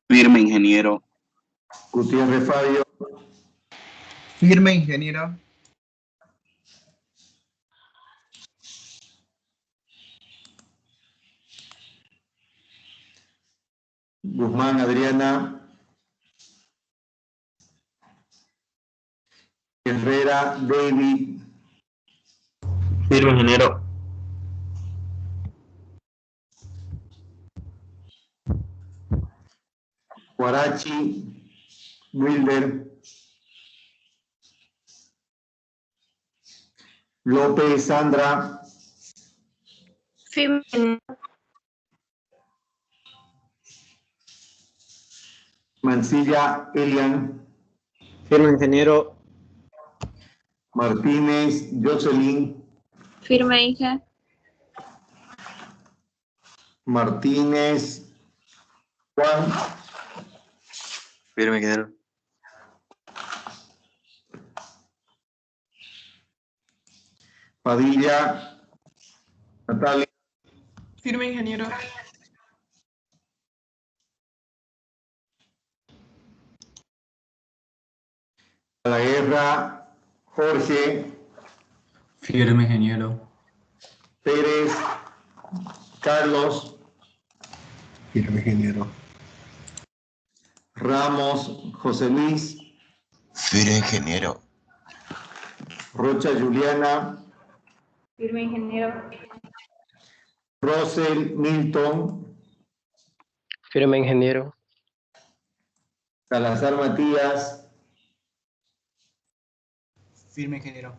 Firme, ingeniero. Gutiérrez Fabio. Firme, ingeniero. Guzmán Adriana. Herrera David. Firme, ingeniero. Guarachi Wilder. López Sandra. Firme. Mancilla Elian. Firme, ingeniero. Martínez Jocelyn. Firme, hija. Martínez Juan. Firme, ingeniero. Padilla Natalia. Firme, ingeniero. A la guerra Jorge. Firme, ingeniero. Pérez Carlos. Firme, ingeniero. Ramos José Luis. Firme, ingeniero. Rocha Juliana. Firme, ingeniero. Rosel Milton. Firme, ingeniero. Salazar Matías. Firme, ingeniero.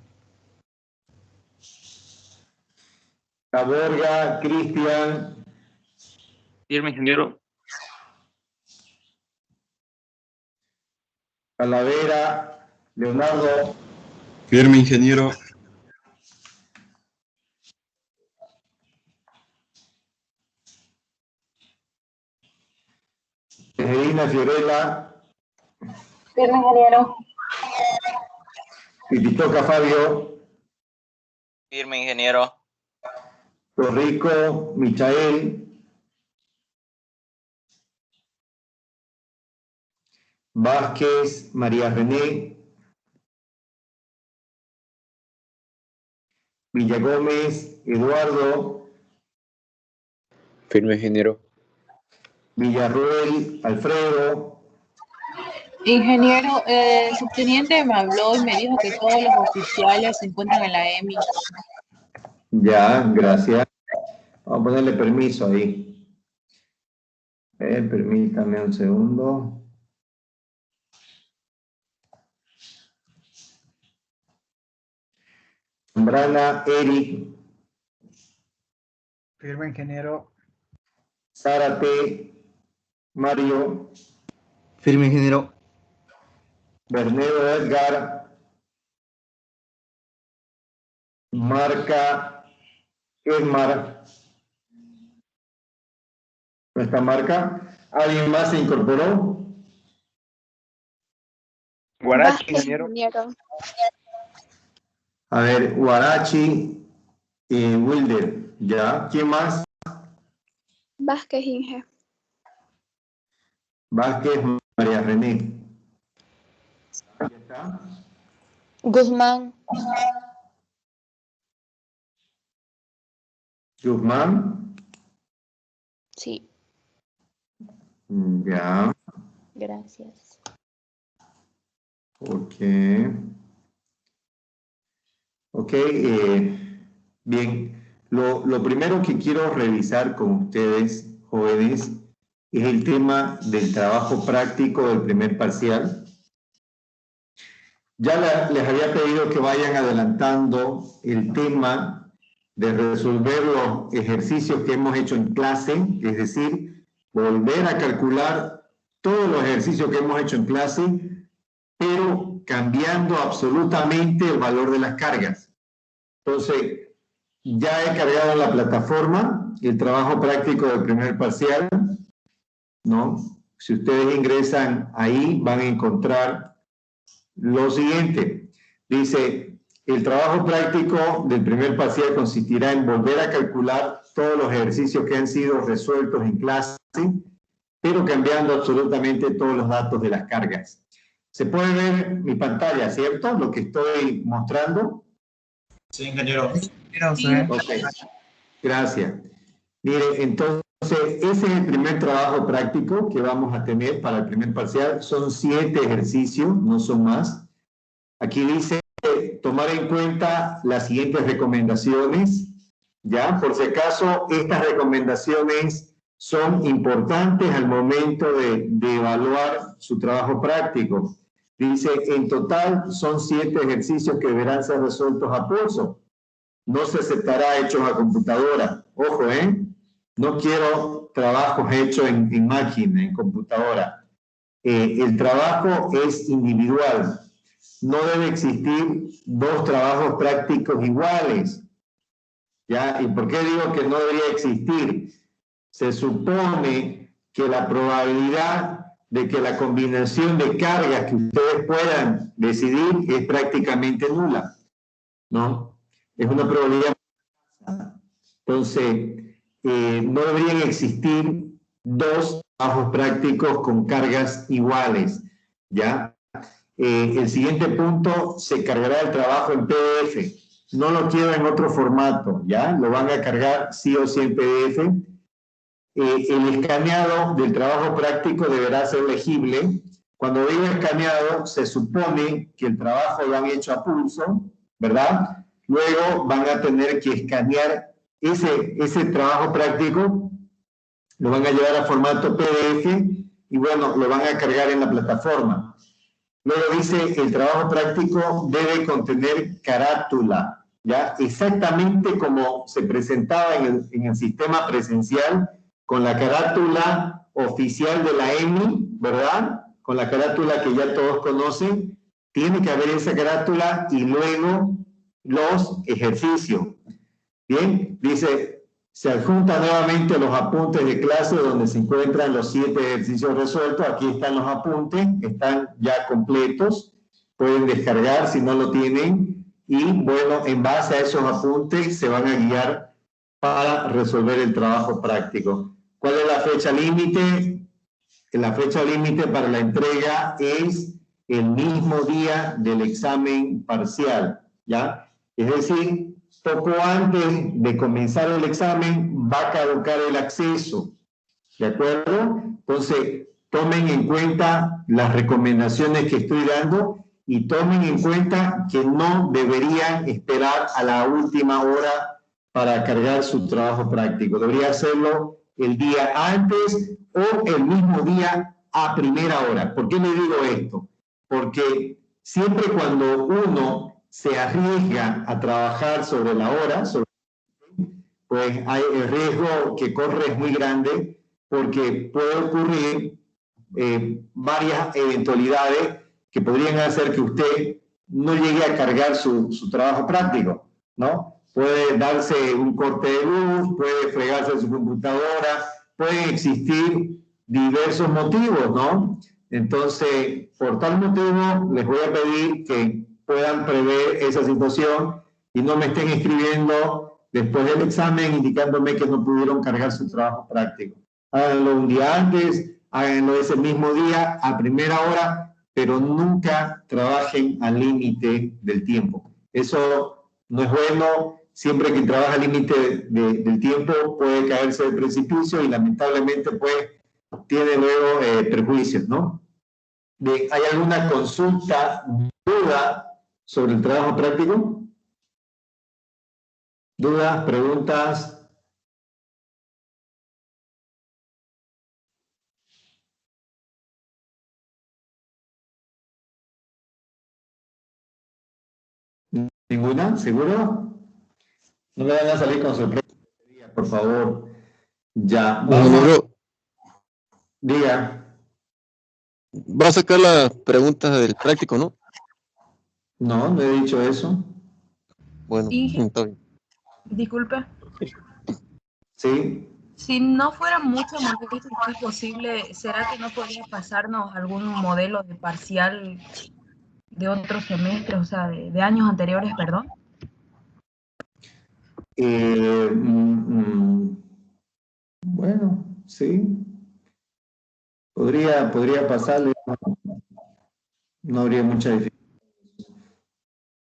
Caborga Cristian. Firme, ingeniero. Calavera Leonardo. Firme, ingeniero. Tejerina Fiorella. Firme, ingeniero. Titicoca Fabio. Firme, ingeniero. Torrico Michael. Vázquez María René. Villagómez Eduardo. Firme, ingeniero. Villarroel Alfredo. Ingeniero, el subteniente me habló y me dijo que todos los oficiales se encuentran en la EMI. Ya, gracias. Vamos a ponerle permiso ahí. Permítame un segundo. Zambrana Eric. Firme, ingeniero. Zárate Mario. Firme, ingeniero. Bernedo Edgar. Marca Edmar. Nuestra marca. ¿Alguien más se incorporó? Guarachi, Vázquez, ingeniero. A ver, Guarachi y Wilder. ¿Ya? ¿Quién más? Vázquez, Inge. Vázquez María René. ¿Ya está? Guzmán. Guzmán. Sí, Ya. gracias. Ok. Ok. Bien. Lo primero que quiero revisar con ustedes, jóvenes, es el tema del trabajo práctico del primer parcial. Ya les había pedido que vayan adelantando el tema de resolver los ejercicios que hemos hecho en clase, es decir, volver a calcular todos los ejercicios que hemos hecho en clase, pero cambiando absolutamente el valor de las cargas. Entonces, ya he cargado en la plataforma el trabajo práctico del primer parcial, ¿no? Si ustedes ingresan ahí, van a encontrar lo siguiente. Dice, el trabajo práctico del primer parcial consistirá en volver a calcular todos los ejercicios que han sido resueltos en clase pero cambiando absolutamente todos los datos de las cargas. Se puede ver mi pantalla, ¿cierto? Lo que estoy mostrando. Sí, ingeniero. Ok, gracias. Mire, entonces, ese es el primer trabajo práctico que vamos a tener para el primer parcial. Son 7 ejercicios, no son más. Aquí dice tomar en cuenta las siguientes recomendaciones. Ya, por si acaso, estas recomendaciones son importantes al momento de evaluar su trabajo práctico. Dice, en total son 7 ejercicios que deberán ser resueltos a pulso. No se aceptará hechos a computadora. Ojo, no quiero trabajos hechos en máquina, en computadora. El trabajo es individual. No debe existir 2 trabajos prácticos iguales. ¿Ya? ¿Y por qué digo que no debería existir? Se supone que la probabilidad de que la combinación de cargas que ustedes puedan decidir es prácticamente nula, ¿no? Es una probabilidad. Entonces, no deberían existir 2 trabajos prácticos con cargas iguales, ¿ya? El siguiente punto, se cargará el trabajo en PDF. No lo quiero en otro formato, ¿ya? Lo van a cargar sí o sí en PDF. El escaneado del trabajo práctico deberá ser legible. Cuando digo escaneado, se supone que el trabajo lo han hecho a pulso, ¿verdad? Luego van a tener que escanear ese trabajo práctico, lo van a llevar a formato PDF y bueno, lo van a cargar en la plataforma. Luego dice, el trabajo práctico debe contener carátula, ¿ya? Exactamente como se presentaba en el sistema presencial, con la carátula oficial de la EMI, ¿verdad? Con la carátula que ya todos conocen, tiene que haber esa carátula y luego los ejercicios. Bien, dice, se adjuntan nuevamente los apuntes de clase donde se encuentran los 7 ejercicios resueltos. Aquí están los apuntes, están ya completos, pueden descargar si no lo tienen y bueno, en base a esos apuntes se van a guiar para resolver el trabajo práctico. ¿Cuál es la fecha límite? La fecha límite para la entrega es el mismo día del examen parcial, ¿ya? Es decir, poco antes de comenzar el examen va a caducar el acceso, ¿de acuerdo? Entonces, tomen en cuenta las recomendaciones que estoy dando y tomen en cuenta que no deberían esperar a la última hora para cargar su trabajo práctico. Debería hacerlo el día antes o el mismo día a primera hora. ¿Por qué le digo esto? Porque siempre cuando uno se arriesga a trabajar sobre la hora, pues el riesgo que corre es muy grande porque puede ocurrir varias eventualidades que podrían hacer que usted no llegue a cargar su trabajo práctico, ¿no? Puede darse un corte de luz, puede fregarse su computadora, pueden existir diversos motivos, ¿no? Entonces, por tal motivo, les voy a pedir que puedan prever esa situación y no me estén escribiendo después del examen indicándome que no pudieron cargar su trabajo práctico. Háganlo un día antes, háganlo ese mismo día, a primera hora, pero nunca trabajen al límite del tiempo. Eso no es bueno. Siempre que trabaja al límite del tiempo puede caerse del precipicio y lamentablemente pues tiene luego perjuicios, ¿no? ¿Hay alguna consulta, duda sobre el trabajo práctico? ¿Dudas, preguntas? ¿Ninguna? ¿Seguro? No me van a salir con sorpresa, por favor. Ya, vamos. Diga. Va a sacar las preguntas del práctico, ¿no? No, no he dicho eso. Bueno, entonces. Disculpe. Sí. Si no fuera mucho más difícil posible, ¿será que no podría pasarnos algún modelo de parcial de otros semestres, o sea, de años anteriores, perdón? Bueno, sí. Podría pasarle, no habría mucha dificultad.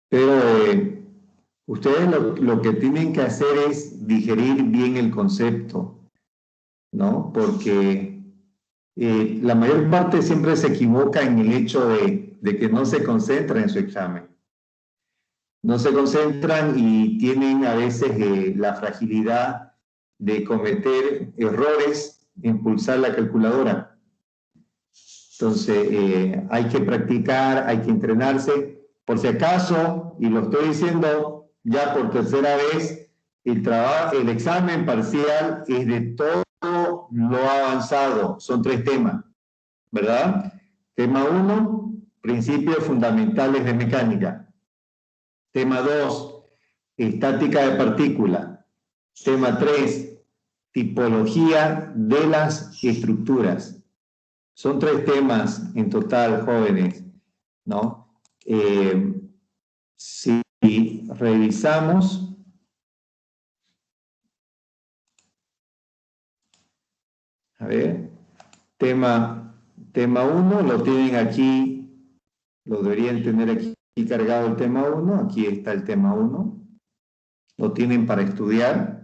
Pero ustedes lo que tienen que hacer es digerir bien el concepto, ¿no? Porque la mayor parte siempre se equivoca en el hecho de que no se concentra en su examen. No se concentran y tienen a veces la fragilidad de cometer errores en pulsar la calculadora. Entonces, hay que practicar, hay que entrenarse. Por si acaso, y lo estoy diciendo ya por tercera vez, el examen parcial es de todo lo avanzado. Son 3 temas, ¿verdad? Tema 1, principios fundamentales de mecánica. Tema 2, estática de partículas. Tema 3, tipología de las estructuras. Son 3 temas en total, jóvenes, ¿no? Si revisamos, a ver, tema 1, lo tienen aquí, lo deberían tener aquí cargado el tema 1, aquí está el tema 1, lo tienen para estudiar.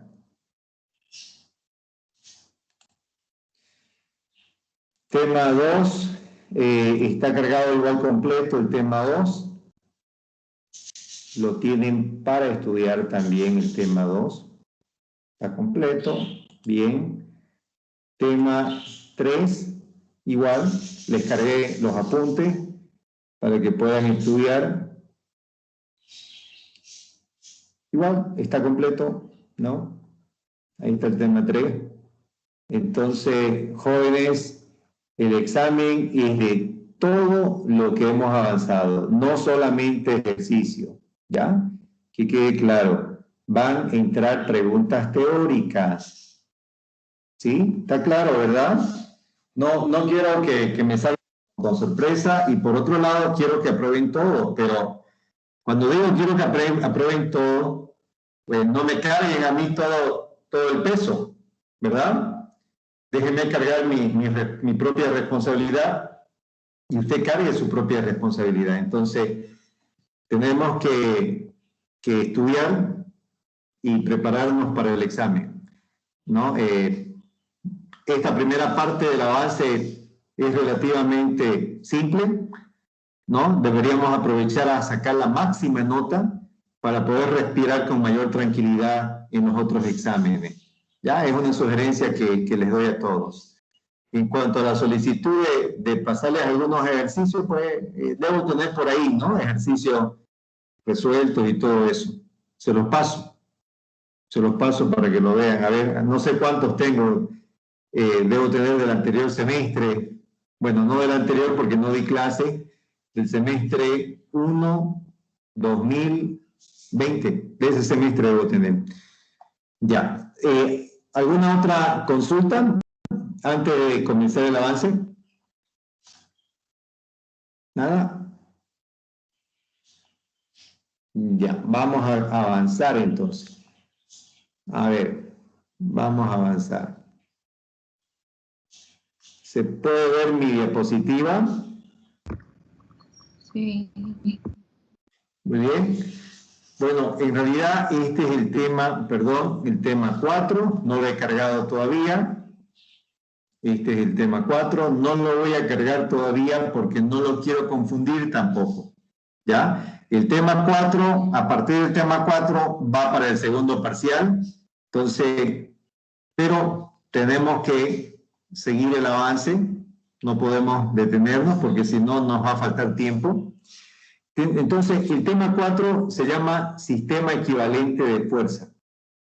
Tema 2, está cargado igual completo el tema 2, lo tienen para estudiar también el tema 2, está completo, bien. Tema 3, igual, les cargué los apuntes para que puedan estudiar. Igual, está completo, ¿no? Ahí está el tema 3. Entonces, jóvenes, el examen es de todo lo que hemos avanzado, no solamente ejercicio, ¿ya? Que quede claro, van a entrar preguntas teóricas, ¿sí? ¿Está claro, verdad? No quiero que me salgan con sorpresa y por otro lado quiero que aprueben todo, pero cuando digo quiero que aprueben todo, pues no me carguen a mí todo el peso, ¿verdad? Déjenme cargar mi propia responsabilidad y usted cargue su propia responsabilidad. Entonces, tenemos que estudiar y prepararnos para el examen, ¿no? Esta primera parte del avance es relativamente simple, ¿no? Deberíamos aprovechar a sacar la máxima nota para poder respirar con mayor tranquilidad en los otros exámenes. Ya es una sugerencia que les doy a todos. En cuanto a la solicitud de pasarles algunos ejercicios, pues debo tener por ahí, ¿no? Ejercicios resueltos y todo eso. Se los paso para que lo vean. A ver, no sé cuántos tengo, debo tener del anterior semestre. Bueno, no del anterior porque no di clase, del semestre 1, 2020, de ese semestre debo tener. Ya. ¿Alguna otra consulta antes de comenzar el avance? ¿Nada? Ya, vamos a avanzar entonces. A ver, vamos a avanzar. ¿Se puede ver mi diapositiva? Sí. Muy bien. Bueno, en realidad este es el tema, perdón, el tema 4, no lo he cargado todavía. Este es el tema 4, no lo voy a cargar todavía porque no lo quiero confundir tampoco, ¿ya? El tema 4, a partir del tema 4 va para el segundo parcial, entonces, pero tenemos que seguir el avance, no podemos detenernos porque si no nos va a faltar tiempo. Entonces, el tema 4 se llama sistema equivalente de fuerza,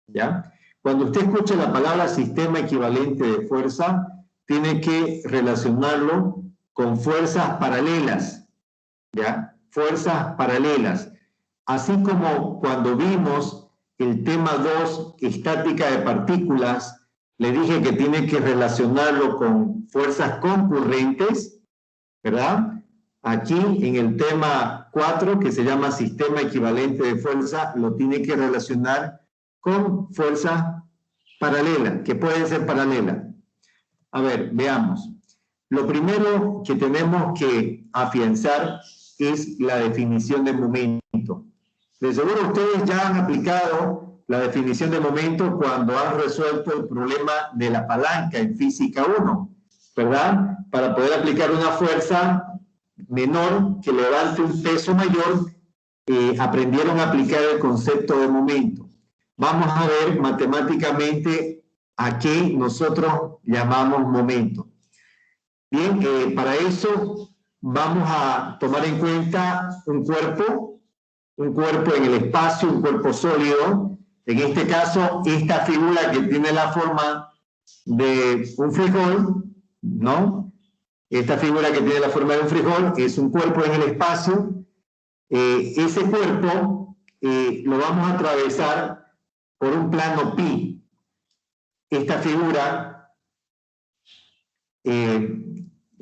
¿ya? Cuando usted escucha la palabra sistema equivalente de fuerza, tiene que relacionarlo con fuerzas paralelas, ¿ya? Fuerzas paralelas. Así como cuando vimos el tema 2, estática de partículas, le dije que tiene que relacionarlo con fuerzas concurrentes, ¿verdad? Aquí en el tema 4, que se llama sistema equivalente de fuerza, lo tiene que relacionar con fuerzas paralelas, que pueden ser paralelas. A ver, veamos. Lo primero que tenemos que afianzar es la definición de momento. De seguro ustedes ya han aplicado la definición de momento cuando han resuelto el problema de la palanca en física 1, ¿verdad? Para poder aplicar una fuerza menor que levante un peso mayor, aprendieron a aplicar el concepto de momento. Vamos a ver matemáticamente a qué nosotros llamamos momento. Bien, para eso vamos a tomar en cuenta un cuerpo en el espacio, un cuerpo sólido. En este caso, esta figura que tiene la forma de un frijol, ¿no? Esta figura que tiene la forma de un frijol es un cuerpo en el espacio. Ese cuerpo lo vamos a atravesar por un plano pi. Esta figura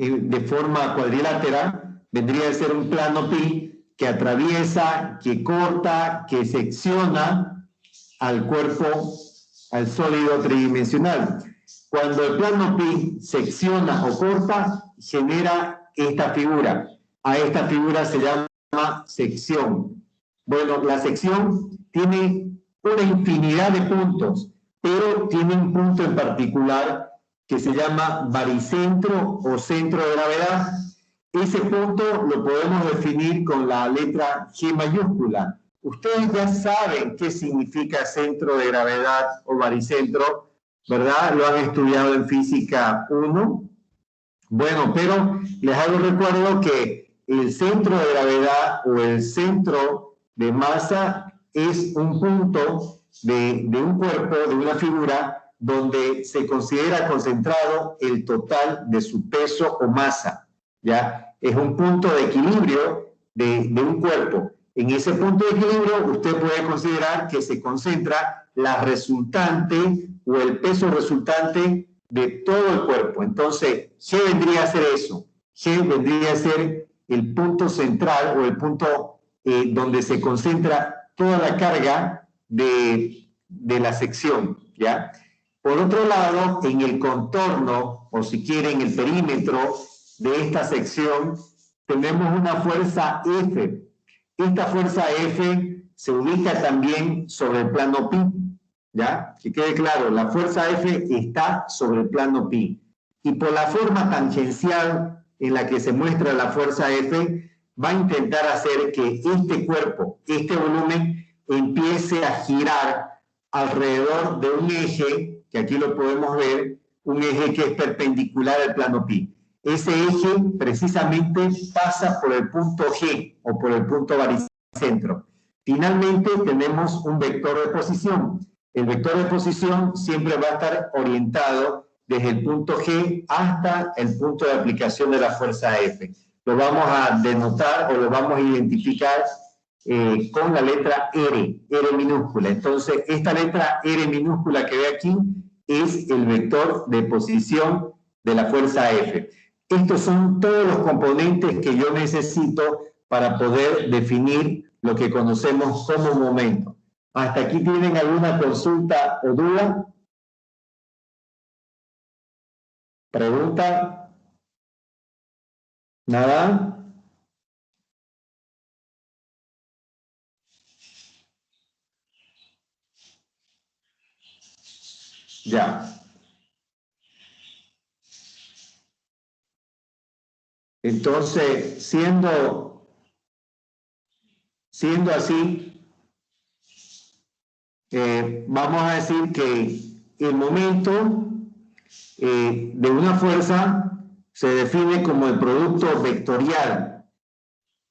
de forma cuadrilátera vendría a ser un plano pi que atraviesa, que corta, que secciona al cuerpo, al sólido tridimensional. Cuando el plano pi secciona o corta, genera esta figura. A esta figura se llama sección. Bueno, la sección tiene una infinidad de puntos, pero tiene un punto en particular que se llama baricentro o centro de gravedad. Ese punto lo podemos definir con la letra G mayúscula. Ustedes ya saben qué significa centro de gravedad o baricentro, ¿verdad? Lo han estudiado en física 1. Bueno, pero les hago recuerdo que el centro de gravedad o el centro de masa es un punto de un cuerpo, de una figura, donde se considera concentrado el total de su peso o masa, ¿ya? Es un punto de equilibrio de un cuerpo. En ese punto de equilibrio usted puede considerar que se concentra la resultante o el peso resultante de todo el cuerpo. Entonces, G vendría a ser eso. G vendría a ser el punto central o el punto donde se concentra toda la carga de la sección, ¿ya? Por otro lado, en el contorno, o si quieren, el perímetro de esta sección, tenemos una fuerza F. Esta fuerza F se ubica también sobre el plano pi, ¿ya? Que quede claro, la fuerza F está sobre el plano pi. Y por la forma tangencial en la que se muestra la fuerza F, va a intentar hacer que este cuerpo, este volumen, empiece a girar alrededor de un eje, que aquí lo podemos ver, un eje que es perpendicular al plano pi. Ese eje precisamente pasa por el punto G o por el punto baricentro. Finalmente tenemos un vector de posición. El vector de posición siempre va a estar orientado desde el punto G hasta el punto de aplicación de la fuerza F. Lo vamos a denotar o lo vamos a identificar con la letra R, R minúscula. Entonces, esta letra R minúscula que ve aquí es el vector de posición de la fuerza F. Estos son todos los componentes que yo necesito para poder definir lo que conocemos como momento. ¿Hasta aquí tienen alguna consulta o duda? ¿Pregunta? ¿Nada? Ya. Entonces, siendo así, vamos a decir que el momento de una fuerza se define como el producto vectorial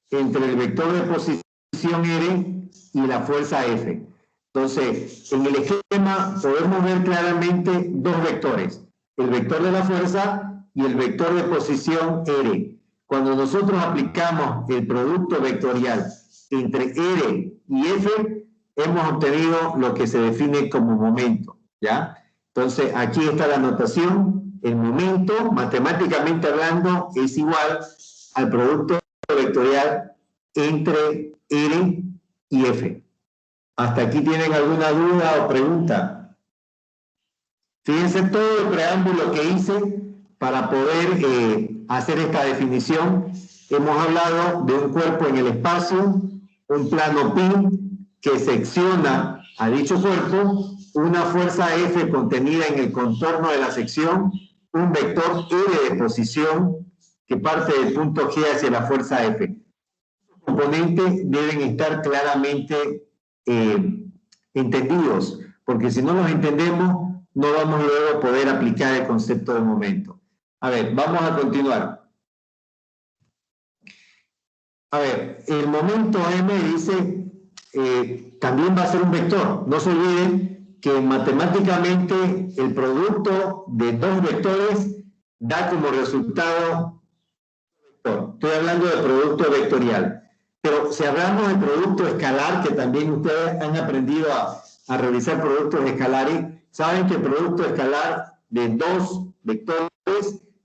entre el vector de posición R y la fuerza F. Entonces, en el esquema podemos ver claramente dos vectores, el vector de la fuerza y el vector de posición R. Cuando nosotros aplicamos el producto vectorial entre R y F, hemos obtenido lo que se define como momento, ¿ya? Entonces, aquí está la notación. El momento, matemáticamente hablando, es igual al producto vectorial entre R y F. ¿Hasta aquí tienen alguna duda o pregunta? Fíjense todo el preámbulo que hice para poder hacer esta definición, hemos hablado de un cuerpo en el espacio, un plano pi que secciona a dicho cuerpo, una fuerza F contenida en el contorno de la sección, un vector R de posición que parte del punto G hacia la fuerza F. Los componentes deben estar claramente entendidos, porque si no los entendemos, no vamos luego a poder aplicar el concepto de momento. A ver, vamos a continuar. A ver, el momento M dice, también va a ser un vector. No se olviden que matemáticamente el producto de dos vectores da como resultado vector. Estoy hablando de producto vectorial. Pero si hablamos de producto escalar, que también ustedes han aprendido a realizar productos escalares, saben que el producto escalar de dos vectores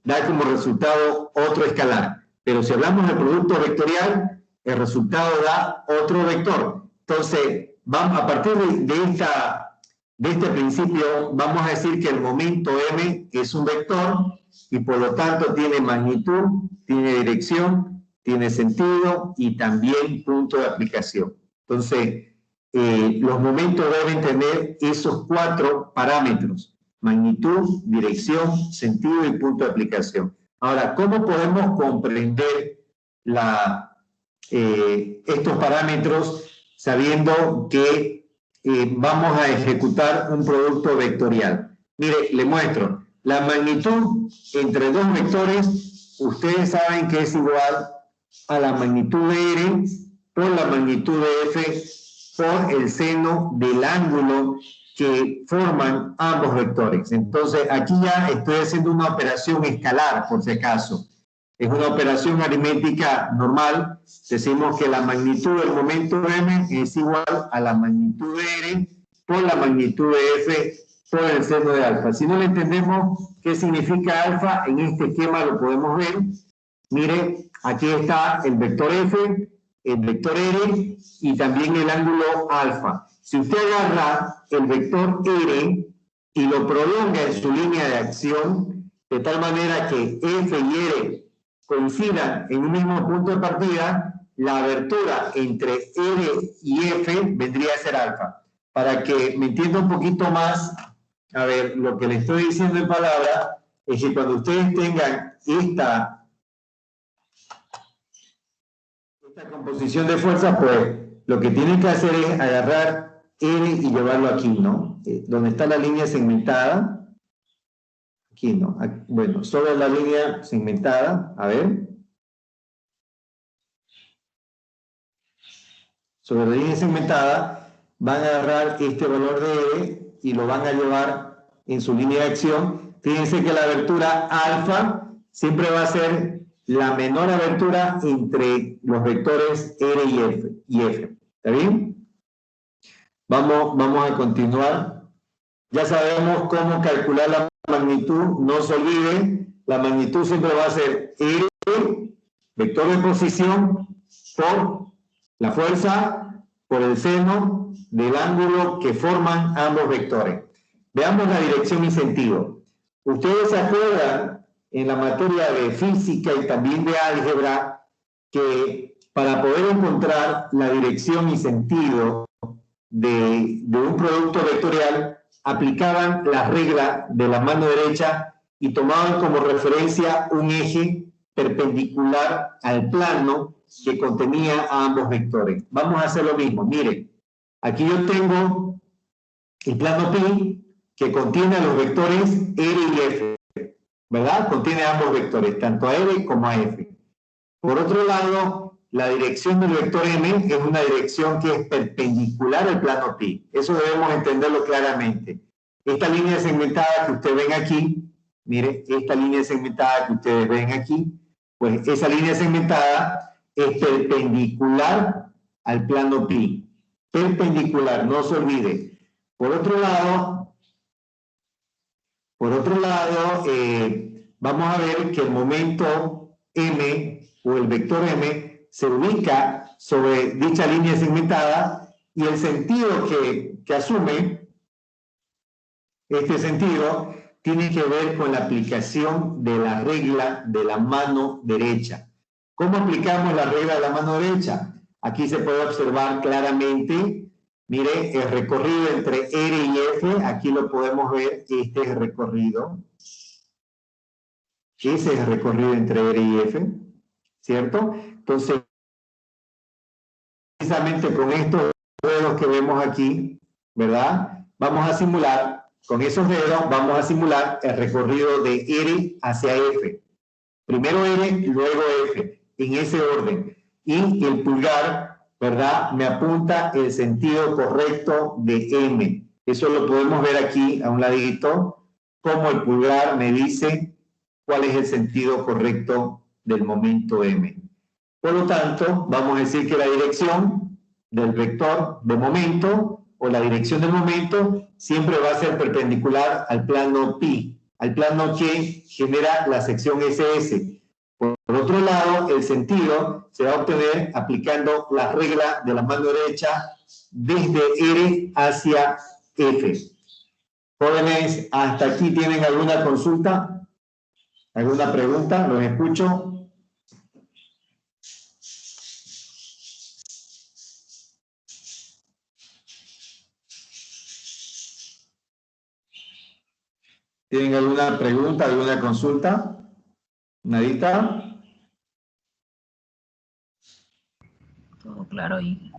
da como resultado otro escalar. Pero si hablamos de producto vectorial, el resultado da otro vector. Entonces, vamos, a partir de este principio, vamos a decir que el momento M es un vector y por lo tanto tiene magnitud, tiene dirección, tiene sentido y también punto de aplicación. Entonces, los momentos deben tener esos cuatro parámetros: magnitud, dirección, sentido y punto de aplicación. Ahora, ¿cómo podemos comprender estos parámetros sabiendo que vamos a ejecutar un producto vectorial? Mire, le muestro. La magnitud entre dos vectores, ustedes saben que es igual a la magnitud de R por la magnitud de F por el seno del ángulo que forman ambos vectores. Entonces, aquí ya estoy haciendo una operación escalar, por si acaso. Es una operación aritmética normal. Decimos que la magnitud del momento M es igual a la magnitud de R por la magnitud de F por el seno de alfa. Si no le entendemos qué significa alfa, en este esquema lo podemos ver. Mire, aquí está el vector F, el vector R y también el ángulo alfa. Si usted agarra el vector R y lo prolonga en su línea de acción, de tal manera que F y R coincidan en un mismo punto de partida, la abertura entre R y F vendría a ser alfa. Para que me entienda un poquito más, a ver, lo que le estoy diciendo en palabras es que cuando ustedes tengan esta composición de fuerza, pues lo que tienen que hacer es agarrar R y llevarlo aquí, ¿no? Donde está la línea segmentada. Aquí, ¿no? Aquí, bueno, sobre la línea segmentada, a ver. Sobre la línea segmentada, van a agarrar este valor de R y lo van a llevar en su línea de acción. Fíjense que la abertura alfa siempre va a ser la menor abertura entre los vectores R y F. ¿Está bien? Vamos a continuar. Ya sabemos cómo calcular la magnitud. No se olvide, la magnitud siempre va a ser R, vector de posición, por la fuerza, por el seno del ángulo que forman ambos vectores. Veamos la dirección y sentido. Ustedes se acuerdan en la materia de física y también de álgebra que para poder encontrar la dirección y sentido de un producto vectorial aplicaban la regla de la mano derecha y tomaban como referencia un eje perpendicular al plano que contenía a ambos vectores. Vamos a hacer lo mismo. Miren, aquí yo tengo el plano pi que contiene a los vectores R y F, ¿verdad? Contiene ambos vectores, tanto a R como a F. Por otro lado, la dirección del vector M es una dirección que es perpendicular al plano pi. Eso debemos entenderlo claramente. Esta línea segmentada que ustedes ven aquí, mire, esta línea segmentada que ustedes ven aquí, pues esa línea segmentada es perpendicular al plano pi. Perpendicular, no se olvide. Por otro lado, vamos a ver que el momento M o el vector M se ubica sobre dicha línea segmentada y el sentido que asume, este sentido, tiene que ver con la aplicación de la regla de la mano derecha. ¿Cómo aplicamos la regla de la mano derecha? Aquí se puede observar claramente, mire, el recorrido entre R y F, aquí lo podemos ver, este es el recorrido. Ese es el recorrido entre R y F, ¿cierto? Entonces, precisamente con estos dedos que vemos aquí, ¿verdad? Vamos a simular, con esos dedos vamos a simular el recorrido de R hacia F. Primero R, luego F, en ese orden. Y el pulgar, ¿verdad? Me apunta el sentido correcto de M. Eso lo podemos ver aquí a un ladito, como el pulgar me dice cuál es el sentido correcto del momento M. Por lo tanto, vamos a decir que la dirección del vector de momento o la dirección del momento siempre va a ser perpendicular al plano pi, al plano que genera la sección SS. Por otro lado, el sentido se va a obtener aplicando la regla de la mano derecha desde R hacia F. Jóvenes, ¿hasta aquí tienen alguna consulta? ¿Alguna pregunta? ¿Los escucho? ¿Tienen alguna pregunta, alguna consulta? ¿Nadita? Todo claro ahí.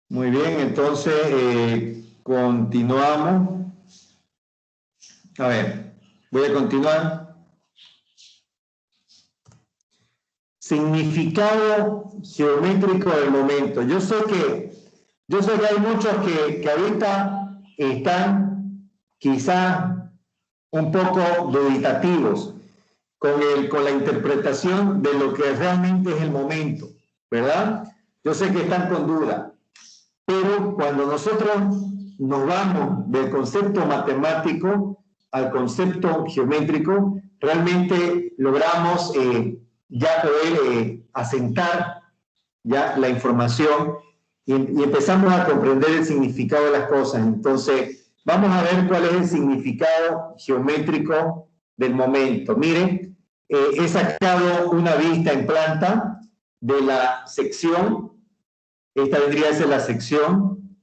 Muy bien, entonces continuamos. A ver, voy a continuar. Significado geométrico del momento. Yo sé que hay muchos que ahorita están quizá un poco dubitativos con la interpretación de lo que realmente es el momento, ¿verdad? Yo sé que están con duda, pero cuando nosotros nos vamos del concepto matemático al concepto geométrico, realmente logramos ya poder asentar ya la información y empezamos a comprender el significado de las cosas. Entonces, vamos a ver cuál es el significado geométrico del momento. Miren, he sacado una vista en planta de la sección. Esta vendría a ser la sección.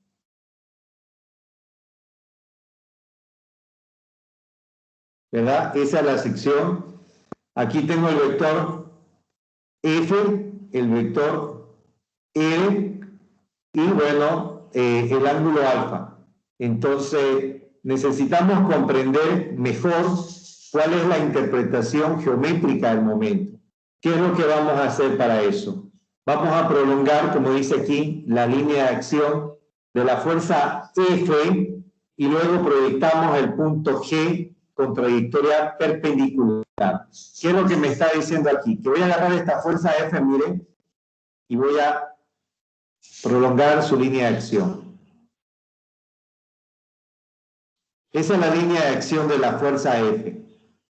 ¿Verdad? Esa es la sección. Aquí tengo el vector F, el vector R, y bueno, el ángulo alfa. Entonces, necesitamos comprender mejor cuál es la interpretación geométrica del momento. ¿Qué es lo que vamos a hacer para eso? Vamos a prolongar, como dice aquí, la línea de acción de la fuerza F y luego proyectamos el punto G con trayectoria perpendicular. ¿Qué es lo que me está diciendo aquí? Que voy a agarrar esta fuerza F, miren, y voy a prolongar su línea de acción. Esa es la línea de acción de la fuerza F.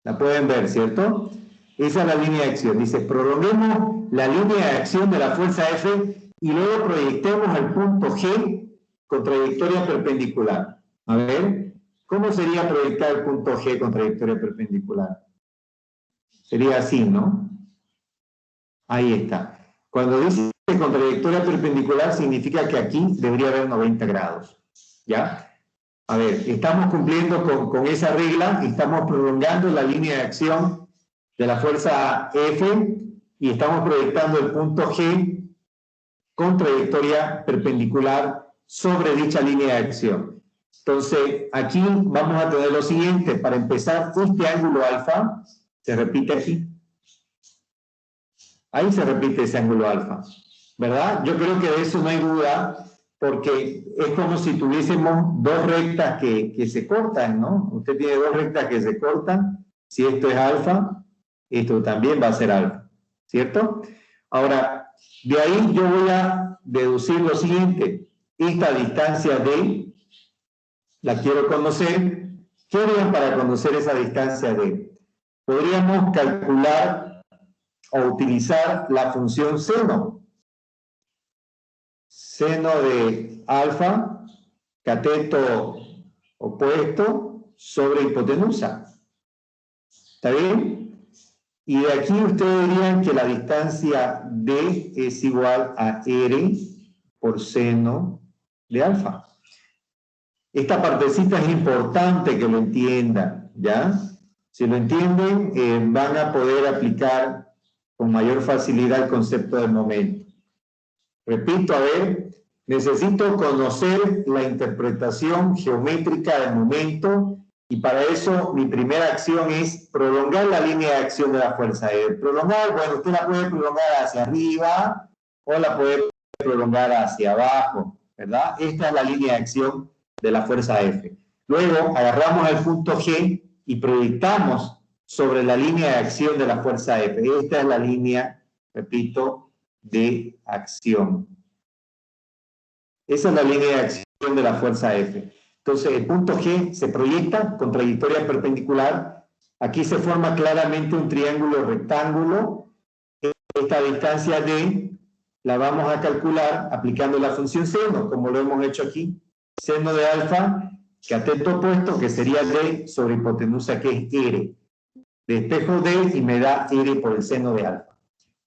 La pueden ver, ¿cierto? Esa es la línea de acción. Dice, prolonguemos la línea de acción de la fuerza F y luego proyectemos el punto G con trayectoria perpendicular. A ver, ¿cómo sería proyectar el punto G con trayectoria perpendicular? Sería así, ¿no? Ahí está. Cuando dice con trayectoria perpendicular significa que aquí debería haber 90 grados. ¿Ya? A ver, estamos cumpliendo con esa regla, estamos prolongando la línea de acción de la fuerza F y estamos proyectando el punto G con trayectoria perpendicular sobre dicha línea de acción. Entonces, aquí vamos a tener lo siguiente. Para empezar, este ángulo alfa se repite aquí. Ahí se repite ese ángulo alfa, ¿verdad? Yo creo que de eso no hay duda, porque es como si tuviésemos dos rectas que se cortan, ¿no? Usted tiene dos rectas que se cortan. Si esto es alfa, esto también va a ser alfa, ¿cierto? Ahora, de ahí yo voy a deducir lo siguiente. Esta distancia D, la quiero conocer. ¿Qué harían para conocer esa distancia D? Podríamos calcular o utilizar la función seno. Seno de alfa, cateto opuesto sobre hipotenusa. ¿Está bien? Y de aquí ustedes dirían que la distancia D es igual a R por seno de alfa. Esta partecita es importante que lo entiendan, ¿ya? Si lo entienden, van a poder aplicar con mayor facilidad el concepto del momento. Repito, a ver, necesito conocer la interpretación geométrica del momento y para eso mi primera acción es prolongar la línea de acción de la fuerza F. Prolongar, bueno, usted la puede prolongar hacia arriba o la puede prolongar hacia abajo, ¿verdad? Esta es la línea de acción de la fuerza F. Luego agarramos el punto G y proyectamos sobre la línea de acción de la fuerza F. Esta es la línea, repito, de acción. Esa es la línea de acción de la fuerza F. Entonces, el punto G se proyecta con trayectoria perpendicular. Aquí se forma claramente un triángulo rectángulo. Esta distancia D la vamos a calcular aplicando la función seno, como lo hemos hecho aquí. Seno de alfa, cateto opuesto, que sería D sobre hipotenusa, que es R. Despejo D y me da R por el seno de alfa.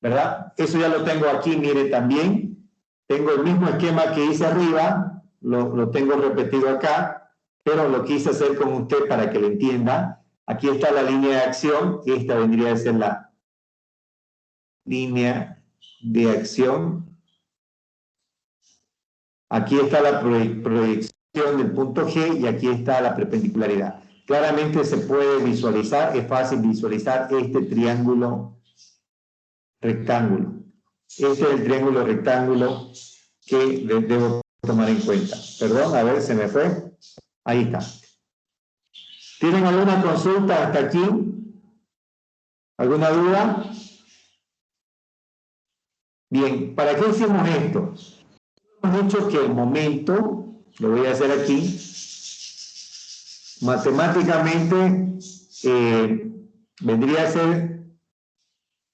¿Verdad? Eso ya lo tengo aquí, mire también. Tengo el mismo esquema que hice arriba, lo tengo repetido acá, pero lo quise hacer con usted para que lo entienda. Aquí está la línea de acción, esta vendría a ser la línea de acción. Aquí está la proyección del punto G y aquí está la perpendicularidad. Claramente se puede visualizar, es fácil visualizar este triángulo rectángulo. Este es el triángulo rectángulo que debo tomar en cuenta. Perdón, a ver, se me fue. Ahí está. ¿Tienen alguna consulta hasta aquí? ¿Alguna duda? Bien, ¿para qué hicimos esto? Hemos dicho que el momento, lo voy a hacer aquí, matemáticamente vendría a ser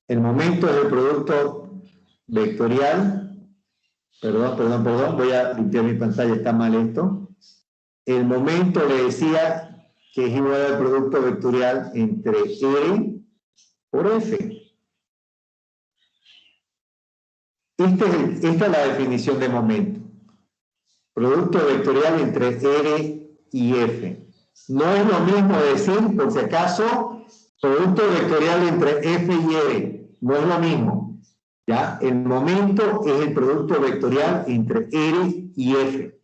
el momento del producto vectorial. Perdón, voy a limpiar mi pantalla, está mal esto. El momento le decía que es igual al producto vectorial entre R por F. Esta es la definición de momento. Producto vectorial entre R y F. No es lo mismo decir, por si acaso, producto vectorial entre F y R. No es lo mismo. ¿Ya? El momento es el producto vectorial entre R y F.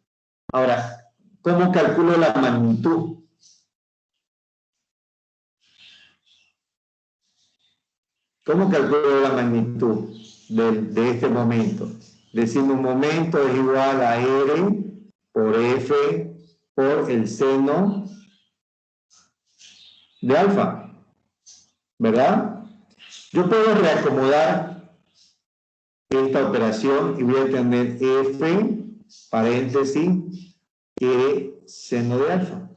Ahora, ¿cómo calculo la magnitud? ¿Cómo calculo la magnitud de este momento? Decimos un momento es igual a R por F por el seno de alfa. ¿Verdad? Yo puedo reacomodar esta operación y voy a tener F, paréntesis, R seno de alfa.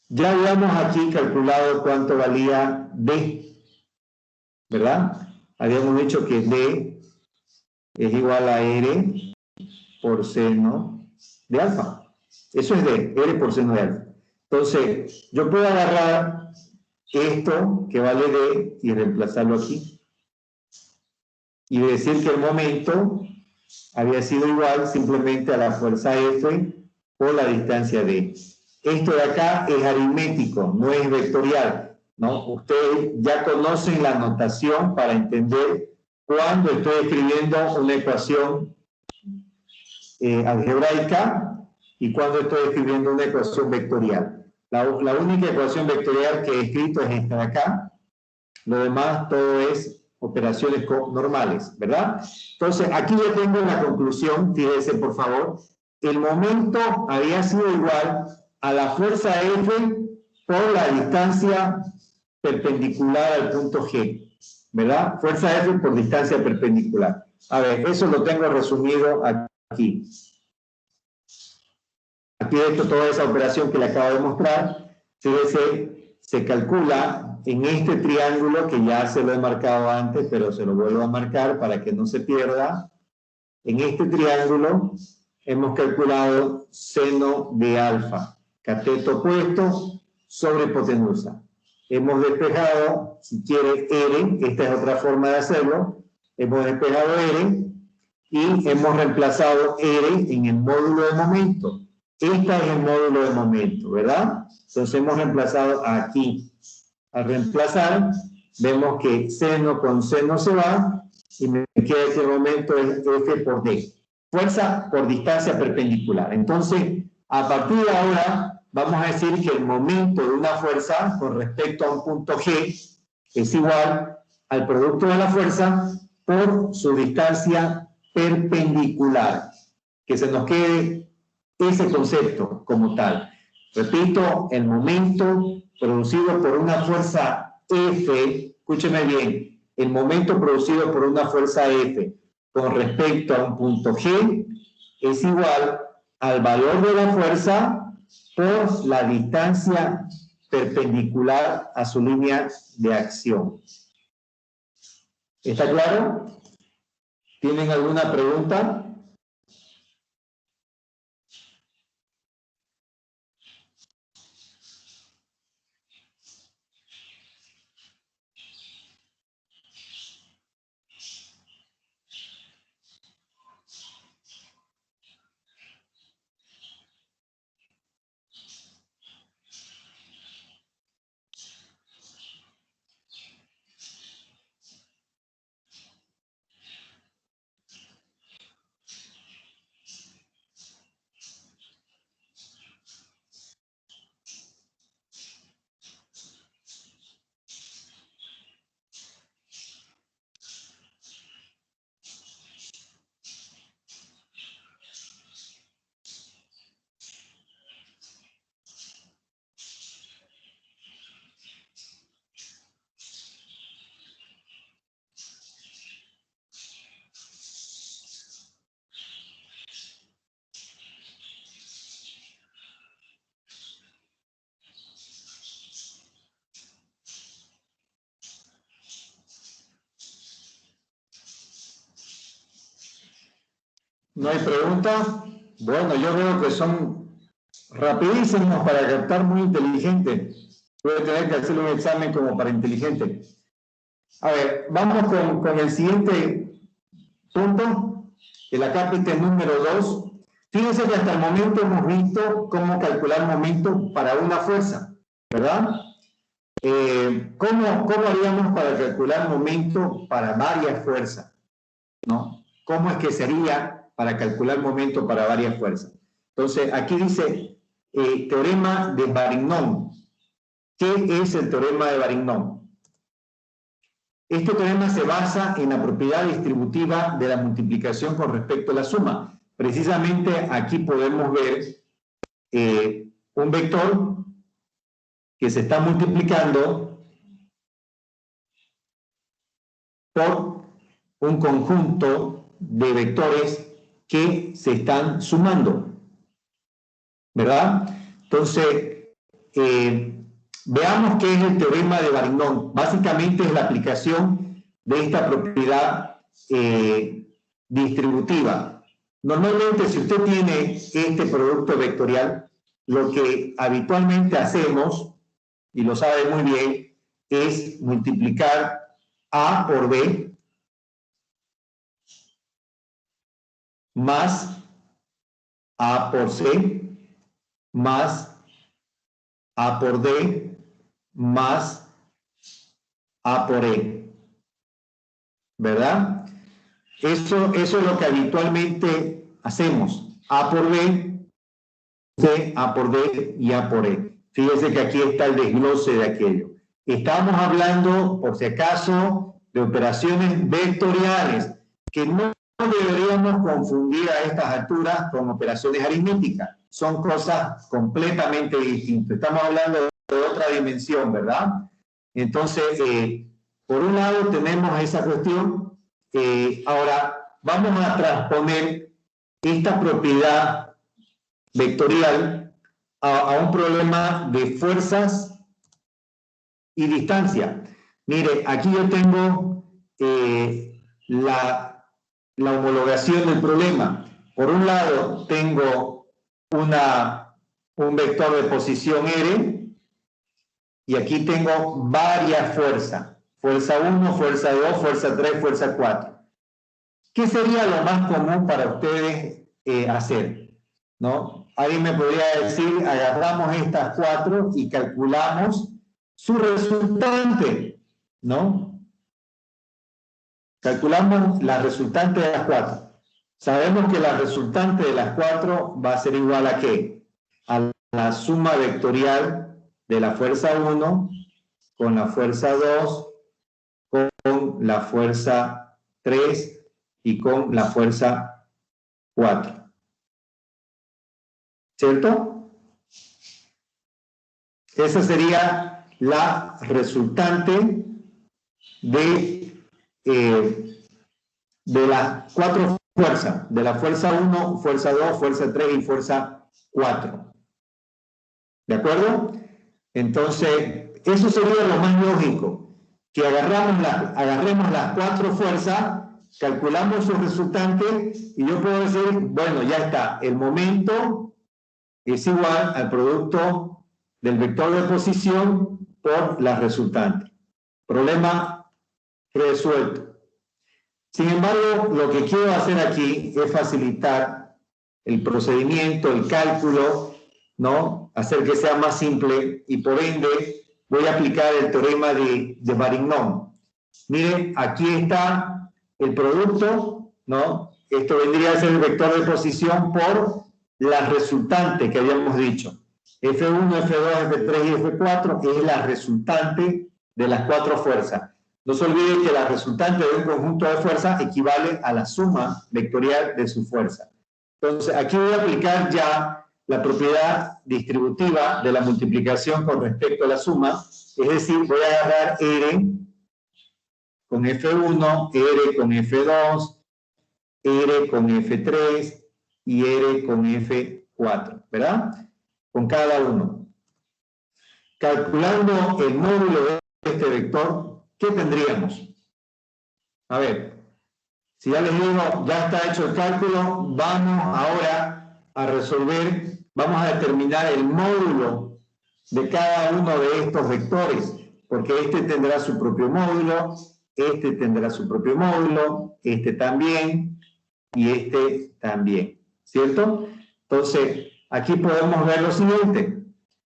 Ya habíamos aquí calculado cuánto valía D. ¿Verdad? Habíamos dicho que D es igual a R por seno de alfa. Eso es D, R por seno de alfa. Entonces, yo puedo agarrar esto que vale D y reemplazarlo aquí. Y decir que el momento había sido igual simplemente a la fuerza F por la distancia D. Esto de acá es aritmético, no es vectorial. ¿No? Ustedes ya conocen la notación para entender cuando estoy escribiendo una ecuación algebraica y cuando estoy escribiendo una ecuación vectorial. La única ecuación vectorial que he escrito es esta de acá. Lo demás todo es operaciones normales, ¿verdad? Entonces, aquí ya tengo la conclusión, fíjense por favor. El momento había sido igual a la fuerza F por la distancia perpendicular al punto G, ¿verdad? Fuerza F por distancia perpendicular. A ver, eso lo tengo resumido aquí. Aquí toda esa operación que le acabo de mostrar, se calcula en este triángulo que ya se lo he marcado antes, pero se lo vuelvo a marcar para que no se pierda. En este triángulo hemos calculado seno de alfa. cateto opuesto sobre hipotenusa. Hemos despejado, si quiere, R, esta es otra forma de hacerlo, hemos despejado R y hemos reemplazado R en el módulo de momento. Este es el módulo de momento, ¿verdad? Entonces hemos reemplazado aquí. Al reemplazar, vemos que seno con seno se va y me queda que el momento es F por D. Fuerza por distancia perpendicular. Entonces, a partir de ahora, vamos a decir que el momento de una fuerza con respecto a un punto G es igual al producto de la fuerza por su distancia perpendicular. Que se nos quede ese concepto como tal. Repito, el momento producido por una fuerza F, escúcheme bien, el momento producido por una fuerza F con respecto a un punto G es igual al valor de la fuerza por la distancia perpendicular a su línea de acción. ¿Está claro? ¿Tienen alguna pregunta? ¿No hay pregunta? Bueno, yo veo que son rapidísimos para captar, muy inteligentes. Voy a tener que hacer un examen como para inteligente. A ver, vamos con el siguiente punto, el acápite número 2. Fíjense que hasta el momento hemos visto cómo calcular momento para una fuerza, ¿verdad? ¿Cómo haríamos para calcular momento para varias fuerzas? ¿No? ¿Cómo es que sería para calcular momento para varias fuerzas? Entonces, aquí dice teorema de Varignon. ¿Qué es el teorema de Varignon? Este teorema se basa en la propiedad distributiva de la multiplicación con respecto a la suma. Precisamente aquí podemos ver un vector que se está multiplicando por un conjunto de vectores que se están sumando, ¿verdad? Entonces, veamos qué es el teorema de Varignon. Básicamente es la aplicación de esta propiedad distributiva. Normalmente, si usted tiene este producto vectorial, lo que habitualmente hacemos, y lo sabe muy bien, es multiplicar A por B más A por C más A por D más A por E, ¿verdad? Eso es lo que habitualmente hacemos. A por B, C, A por D y A por E. Fíjense que aquí está el desglose de aquello. Estamos hablando, por si acaso, de operaciones vectoriales, que no deberíamos confundir a estas alturas con operaciones aritméticas. Son cosas completamente distintas. Estamos hablando de otra dimensión, ¿verdad? Entonces, por un lado tenemos esa cuestión. Ahora, vamos a transponer esta propiedad vectorial a un problema de fuerzas y distancia. Mire, aquí yo tengo la homologación del problema. Por un lado, tengo una un vector de posición R, y aquí tengo varias fuerzas. Fuerza 1, fuerza 2, fuerza 3, fuerza 4. ¿Qué sería lo más común para ustedes hacer? ¿No? Alguien me podría decir, agarramos estas 4 y calculamos su resultante, ¿no? Calculamos la resultante de las 4. Sabemos que la resultante de las 4 va a ser igual a ¿qué? A la suma vectorial de la fuerza 1 con la fuerza 2 con la fuerza 3 y con la fuerza 4. ¿Cierto? Esa sería la resultante de las 4 fuerzas, de la fuerza 1, fuerza 2, fuerza 3 y fuerza 4. ¿De acuerdo? Entonces, eso sería lo más lógico, que agarremos las 4 fuerzas, calculamos su resultante y yo puedo decir, bueno, ya está, el momento es igual al producto del vector de posición por la resultante. Problema resuelto. Sin embargo, lo que quiero hacer aquí es facilitar el procedimiento, el cálculo, ¿no? Hacer que sea más simple y por ende voy a aplicar el teorema de Varignon. Miren, aquí está el producto, ¿no? Esto vendría a ser el vector de posición por la resultante que habíamos dicho. F1, F2, F3 y F4 es la resultante de las 4 fuerzas. No se olvide que la resultante de un conjunto de fuerzas equivale a la suma vectorial de su fuerza. Entonces, aquí voy a aplicar ya la propiedad distributiva de la multiplicación con respecto a la suma, es decir, voy a agarrar R con F1, R con F2, R con F3 y R con F4, ¿verdad? Con cada uno. Calculando el módulo de este vector, ¿qué tendríamos? A ver, si ya les digo, ya está hecho el cálculo, vamos ahora a resolver, vamos a determinar el módulo de cada uno de estos vectores, porque este tendrá su propio módulo, este tendrá su propio módulo, este también, y este también, ¿cierto? Entonces, aquí podemos ver lo siguiente.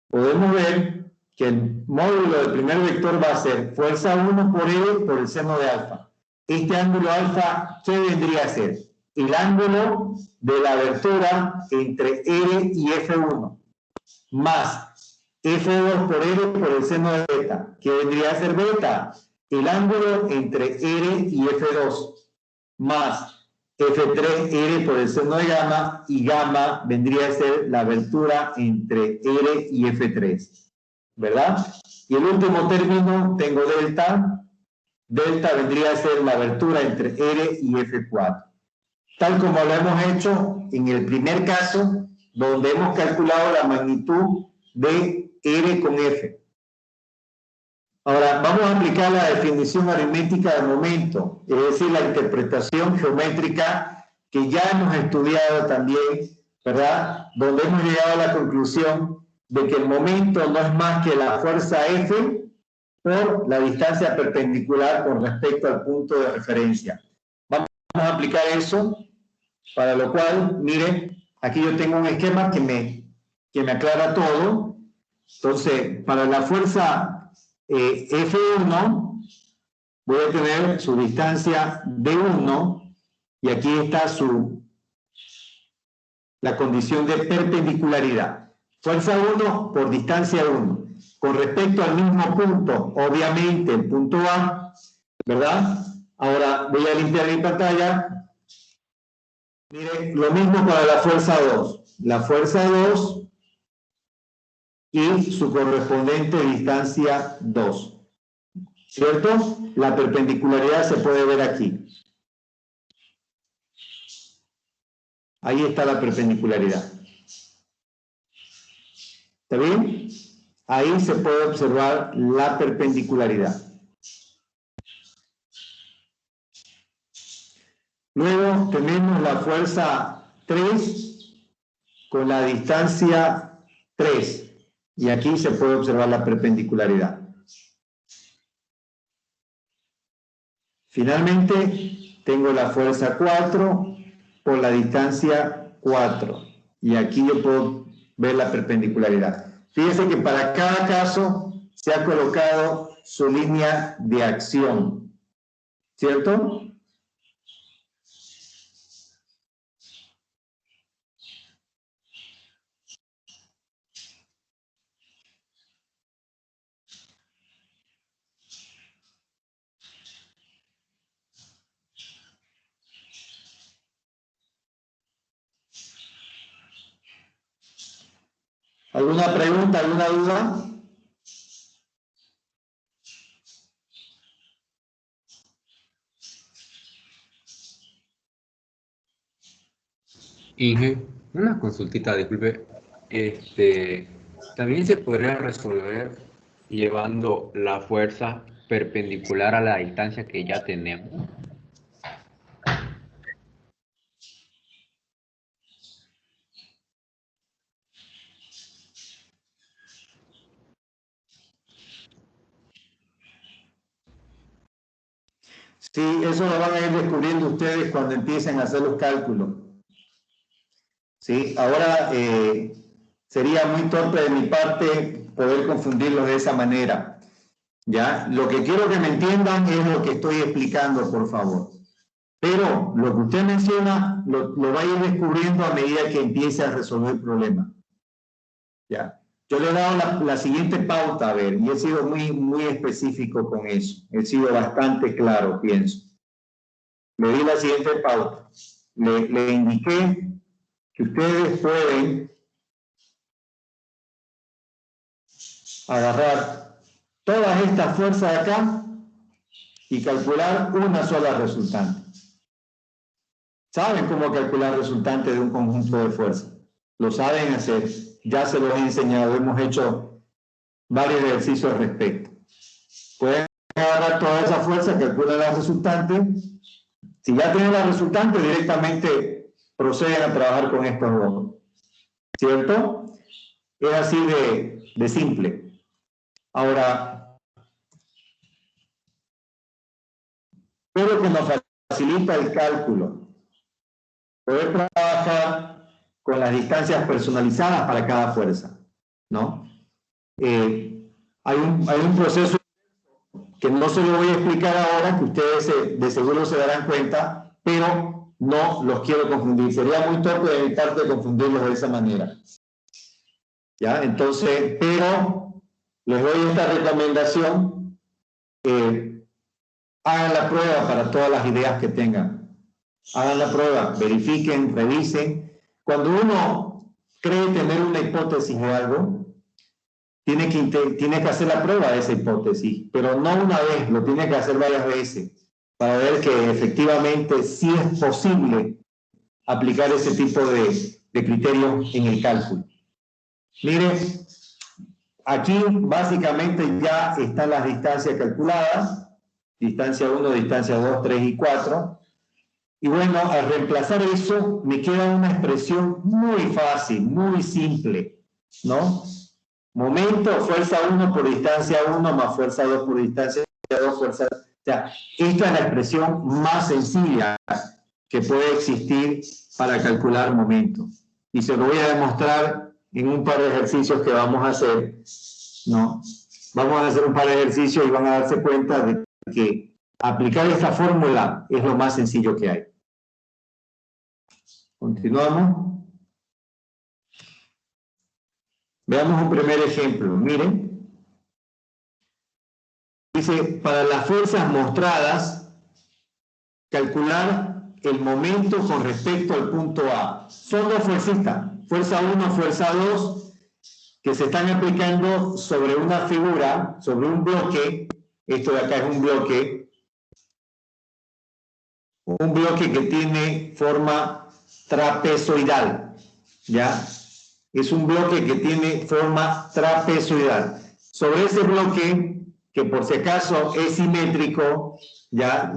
Podemos ver que el módulo del primer vector va a ser fuerza 1 por L por el seno de alfa. Este ángulo alfa, ¿qué vendría a ser? El ángulo de la abertura entre R y F1, más F2 por R por el seno de beta. ¿Qué vendría a ser beta? El ángulo entre R y F2, más F3R por el seno de gamma, y gamma vendría a ser la abertura entre R y F3, ¿verdad? Y el último término, tengo delta. Delta vendría a ser la abertura entre R y F4. Tal como lo hemos hecho en el primer caso, donde hemos calculado la magnitud de R con F. Ahora, vamos a aplicar la definición aritmética del momento, es decir, la interpretación geométrica que ya hemos estudiado también, ¿verdad? Donde hemos llegado a la conclusión de que el momento no es más que la fuerza F por la distancia perpendicular con respecto al punto de referencia. Vamos a aplicar eso, para lo cual, miren, aquí yo tengo un esquema que me aclara todo. Entonces, para la fuerza F1, voy a tener su distancia D1, y aquí está la condición de perpendicularidad. Fuerza 1 por distancia 1. Con respecto al mismo punto, obviamente el punto A, ¿verdad? Ahora voy a limpiar mi pantalla. Miren, lo mismo para la fuerza 2. La fuerza 2 y su correspondiente distancia 2. ¿Cierto? La perpendicularidad se puede ver aquí. Ahí está la perpendicularidad. ¿Está bien? Ahí se puede observar la perpendicularidad. Luego tenemos la fuerza 3 con la distancia 3. Y aquí se puede observar la perpendicularidad. Finalmente, tengo la fuerza 4 por la distancia 4. Y aquí yo puedo ver la perpendicularidad. Fíjense que para cada caso se ha colocado su línea de acción, ¿cierto? ¿Alguna pregunta, alguna duda? Inge, una consultita, disculpe. También se podría resolver llevando la fuerza perpendicular a la distancia que ya tenemos. Sí, eso lo van a ir descubriendo ustedes cuando empiecen a hacer los cálculos. Sí, ahora sería muy torpe de mi parte poder confundirlos de esa manera. ¿Ya? Lo que quiero que me entiendan es lo que estoy explicando, por favor. Pero lo que usted menciona lo va a ir descubriendo a medida que empiece a resolver el problema. ¿Ya? Yo le he dado la siguiente pauta, a ver, y he sido muy específico con eso. He sido bastante claro, pienso. Le di la siguiente pauta. Le indiqué que ustedes pueden agarrar todas estas fuerzas de acá y calcular una sola resultante. ¿Saben cómo calcular resultante de un conjunto de fuerzas? Lo saben hacer. Ya se los he enseñado, hemos hecho varios ejercicios al respecto. Pueden agarrar toda esa fuerza, calculan la resultante. Si ya tienen la resultante, directamente proceden a trabajar con estos dos. ¿Cierto? Es así de simple. Ahora, ¿qué es lo que nos facilita el cálculo? Poder trabajar con las distancias personalizadas para cada fuerza, ¿no? Hay un proceso que no se lo voy a explicar ahora, que ustedes de seguro se darán cuenta, pero no los quiero confundir. Sería muy torpe de mi parte confundirlos de esa manera. ¿Ya? Entonces, pero les doy esta recomendación. Hagan la prueba para todas las ideas que tengan. Hagan la prueba, verifiquen, revisen. Cuando uno cree tener una hipótesis de algo, tiene que hacer la prueba de esa hipótesis, pero no una vez, lo tiene que hacer varias veces para ver que efectivamente sí es posible aplicar ese tipo de criterios en el cálculo. Miren, aquí básicamente ya están las distancias calculadas, distancia 1, distancia 2, 3 y 4. Y bueno, al reemplazar eso, me queda una expresión muy fácil, muy simple, ¿no? Momento, fuerza 1 por distancia 1 más fuerza 2 por distancia 2, fuerza... O sea, esta es la expresión más sencilla que puede existir para calcular momento. Y se lo voy a demostrar en un par de ejercicios que vamos a hacer, ¿no? Vamos a hacer un par de ejercicios y van a darse cuenta de que aplicar esta fórmula es lo más sencillo que hay. Continuamos. Veamos un primer ejemplo. Miren. Dice, para las fuerzas mostradas, calcular el momento con respecto al punto A. Son dos fuerzas, fuerza 1, fuerza 2, que se están aplicando sobre una figura, sobre un bloque. Esto de acá es un bloque que tiene forma trapezoidal, ¿ya? Es un bloque que tiene forma trapezoidal. Sobre ese bloque, que por si acaso es simétrico, ya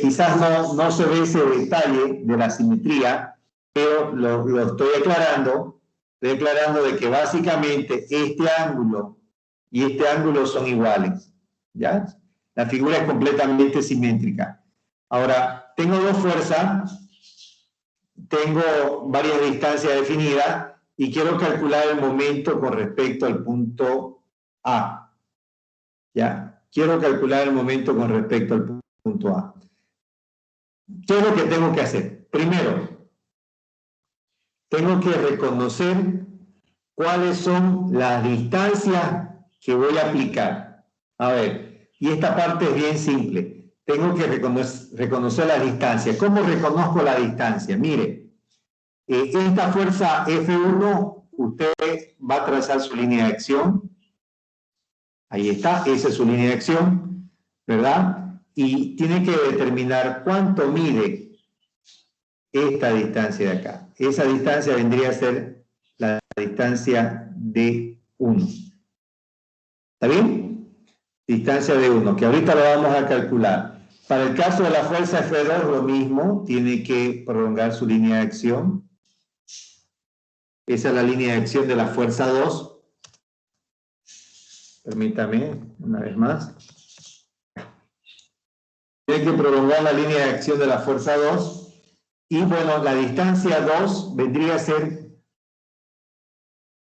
quizás no se ve ese detalle de la simetría, pero lo estoy aclarando. Estoy declarando de que básicamente este ángulo y este ángulo son iguales, ¿ya? La figura es completamente simétrica. Ahora, tengo dos fuerzas, tengo varias distancias definidas y quiero calcular el momento con respecto al punto A. ¿Ya? Quiero calcular el momento con respecto al punto A. ¿Qué es lo que tengo que hacer? Primero, tengo que reconocer cuáles son las distancias que voy a aplicar. A ver, y esta parte es bien simple. Tengo que reconocer las distancias. ¿Cómo reconozco la distancia? Mire, esta fuerza F1, usted va a trazar su línea de acción. Ahí está, esa es su línea de acción, ¿verdad? Y tiene que determinar cuánto mide esta distancia de acá. Esa distancia vendría a ser la distancia de 1. ¿Está bien? Distancia de 1, que ahorita lo vamos a calcular. Para el caso de la fuerza F2, lo mismo, tiene que prolongar su línea de acción. Esa es la línea de acción de la fuerza 2. Permítame, una vez más. Tiene que prolongar la línea de acción de la fuerza 2. Y bueno, la distancia 2 vendría a ser,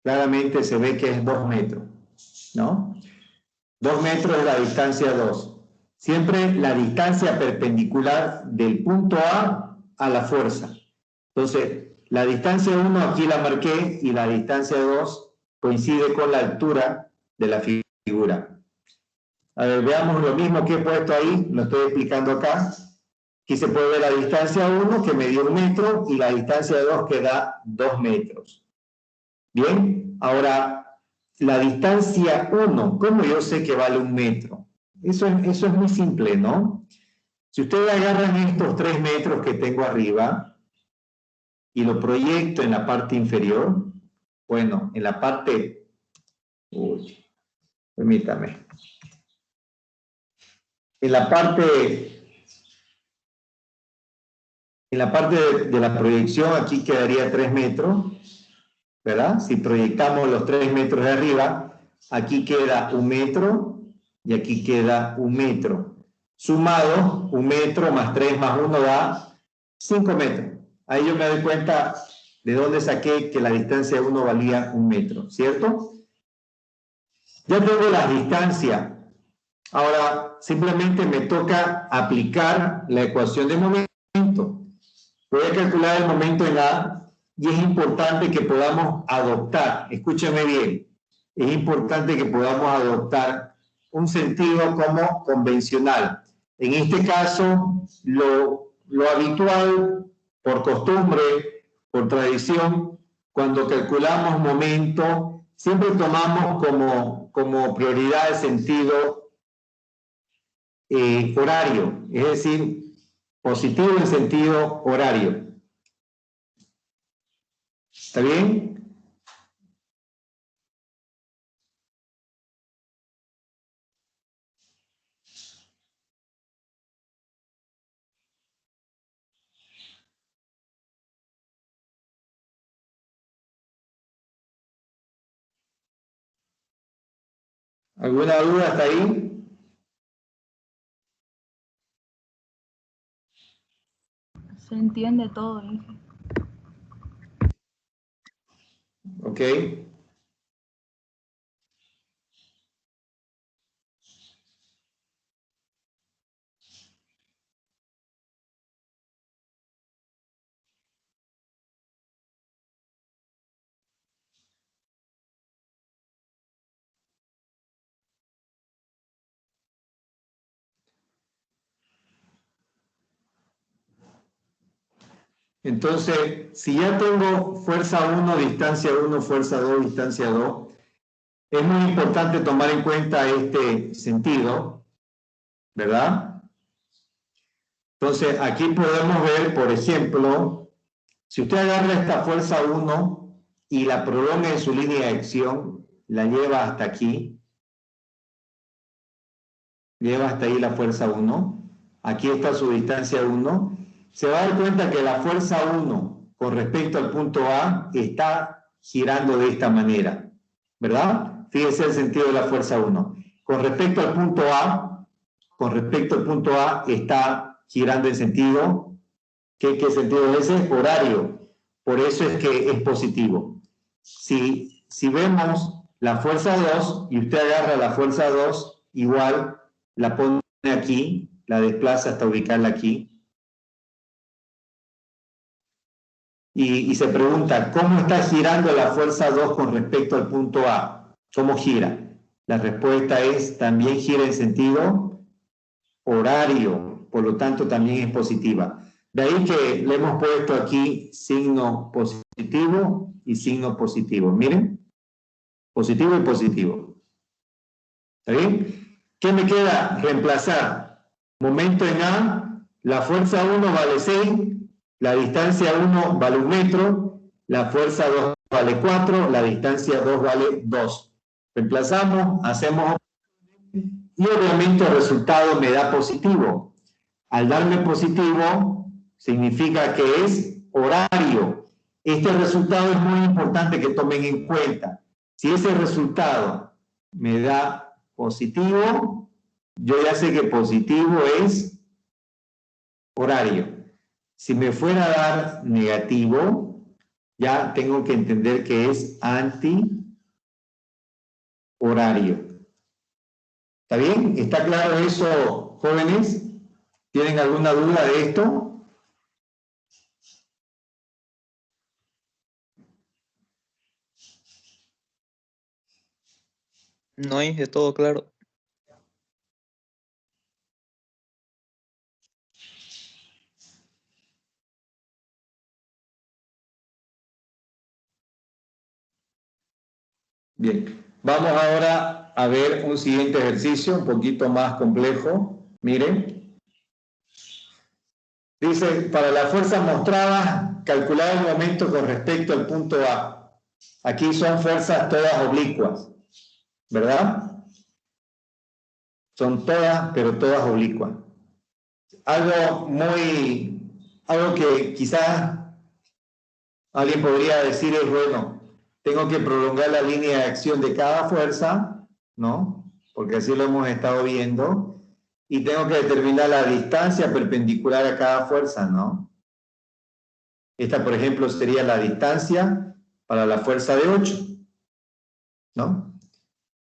claramente se ve que es 2 metros, ¿no? 2 metros es la distancia 2. Siempre la distancia perpendicular del punto A a la fuerza. Entonces, la distancia 1 aquí la marqué y la distancia 2 coincide con la altura de la figura. A ver, veamos lo mismo que he puesto ahí, lo estoy explicando acá. Aquí se puede ver la distancia 1 que me dio 1 metro y la distancia 2 que da 2 metros. Bien, ahora la distancia 1, ¿cómo yo sé que vale 1 metro? Eso es muy simple, ¿no? Si ustedes agarran estos 3 metros que tengo arriba y lo proyecto en la parte inferior, bueno, en la parte... Uy, permítame. En la parte de la proyección aquí quedaría 3 metros, ¿verdad? Si proyectamos los 3 metros de arriba, aquí queda 1 metro y aquí queda 1 metro. Sumado, 1 metro más 3 más 1 da 5 metros. Ahí yo me doy cuenta de dónde saqué que la distancia 1 valía 1 metro, ¿cierto? Ya tengo las distancias. Ahora, simplemente me toca aplicar la ecuación de momento. Voy a calcular el momento en A y es importante que podamos adoptar, escúchame bien, es importante que podamos adoptar un sentido como convencional. En este caso, lo habitual, por costumbre, por tradición, cuando calculamos momento, siempre tomamos como prioridad el sentido horario, es decir, positivo en sentido horario. ¿Está bien? ¿Alguna duda hasta ahí? Se entiende todo, Inge. Ok. Entonces, si ya tengo fuerza 1, distancia 1, fuerza 2, distancia 2, es muy importante tomar en cuenta este sentido, ¿verdad? Entonces, aquí podemos ver, por ejemplo, si usted agarra esta fuerza 1 y la prolonga en su línea de acción, la lleva hasta aquí, lleva hasta ahí la fuerza 1, aquí está su distancia 1, se va a dar cuenta que la fuerza 1 con respecto al punto A está girando de esta manera, ¿verdad? Fíjese el sentido de la fuerza 1. Con respecto al punto A, está girando en sentido, ¿qué sentido es ese? Horario. Por eso es que es positivo. Si vemos la fuerza 2 y usted agarra la fuerza 2, igual la pone aquí, la desplaza hasta ubicarla aquí. Y se pregunta, ¿cómo está girando la fuerza 2 con respecto al punto A? ¿Cómo gira? La respuesta es, también gira en sentido horario, por lo tanto también es positiva. De ahí que le hemos puesto aquí signo positivo y signo positivo. Miren, positivo y positivo. ¿Está bien? ¿Qué me queda? Reemplazar. Momento en A, la fuerza 1 vale 6, la distancia 1 vale 1 metro, la fuerza 2 vale 4, la distancia 2 vale 2. Reemplazamos, hacemos y obviamente el resultado me da positivo. Al darme positivo, significa que es horario. Este resultado es muy importante que tomen en cuenta. Si ese resultado me da positivo, yo ya sé que positivo es horario. Si me fuera a dar negativo, ya tengo que entender que es anti-horario. ¿Está bien? ¿Está claro eso, jóvenes? ¿Tienen alguna duda de esto? No hay de todo claro. Bien, vamos ahora a ver un siguiente ejercicio un poquito más complejo. Miren. Dice, para la fuerza mostrada, calcular el momento con respecto al punto A. Aquí son fuerzas todas oblicuas, ¿verdad? Son todas, pero todas oblicuas. Algo que quizás alguien podría decir es, bueno, tengo que prolongar la línea de acción de cada fuerza, ¿no? Porque así lo hemos estado viendo. Y tengo que determinar la distancia perpendicular a cada fuerza, ¿no? Esta, por ejemplo, sería la distancia para la fuerza de 8, ¿no?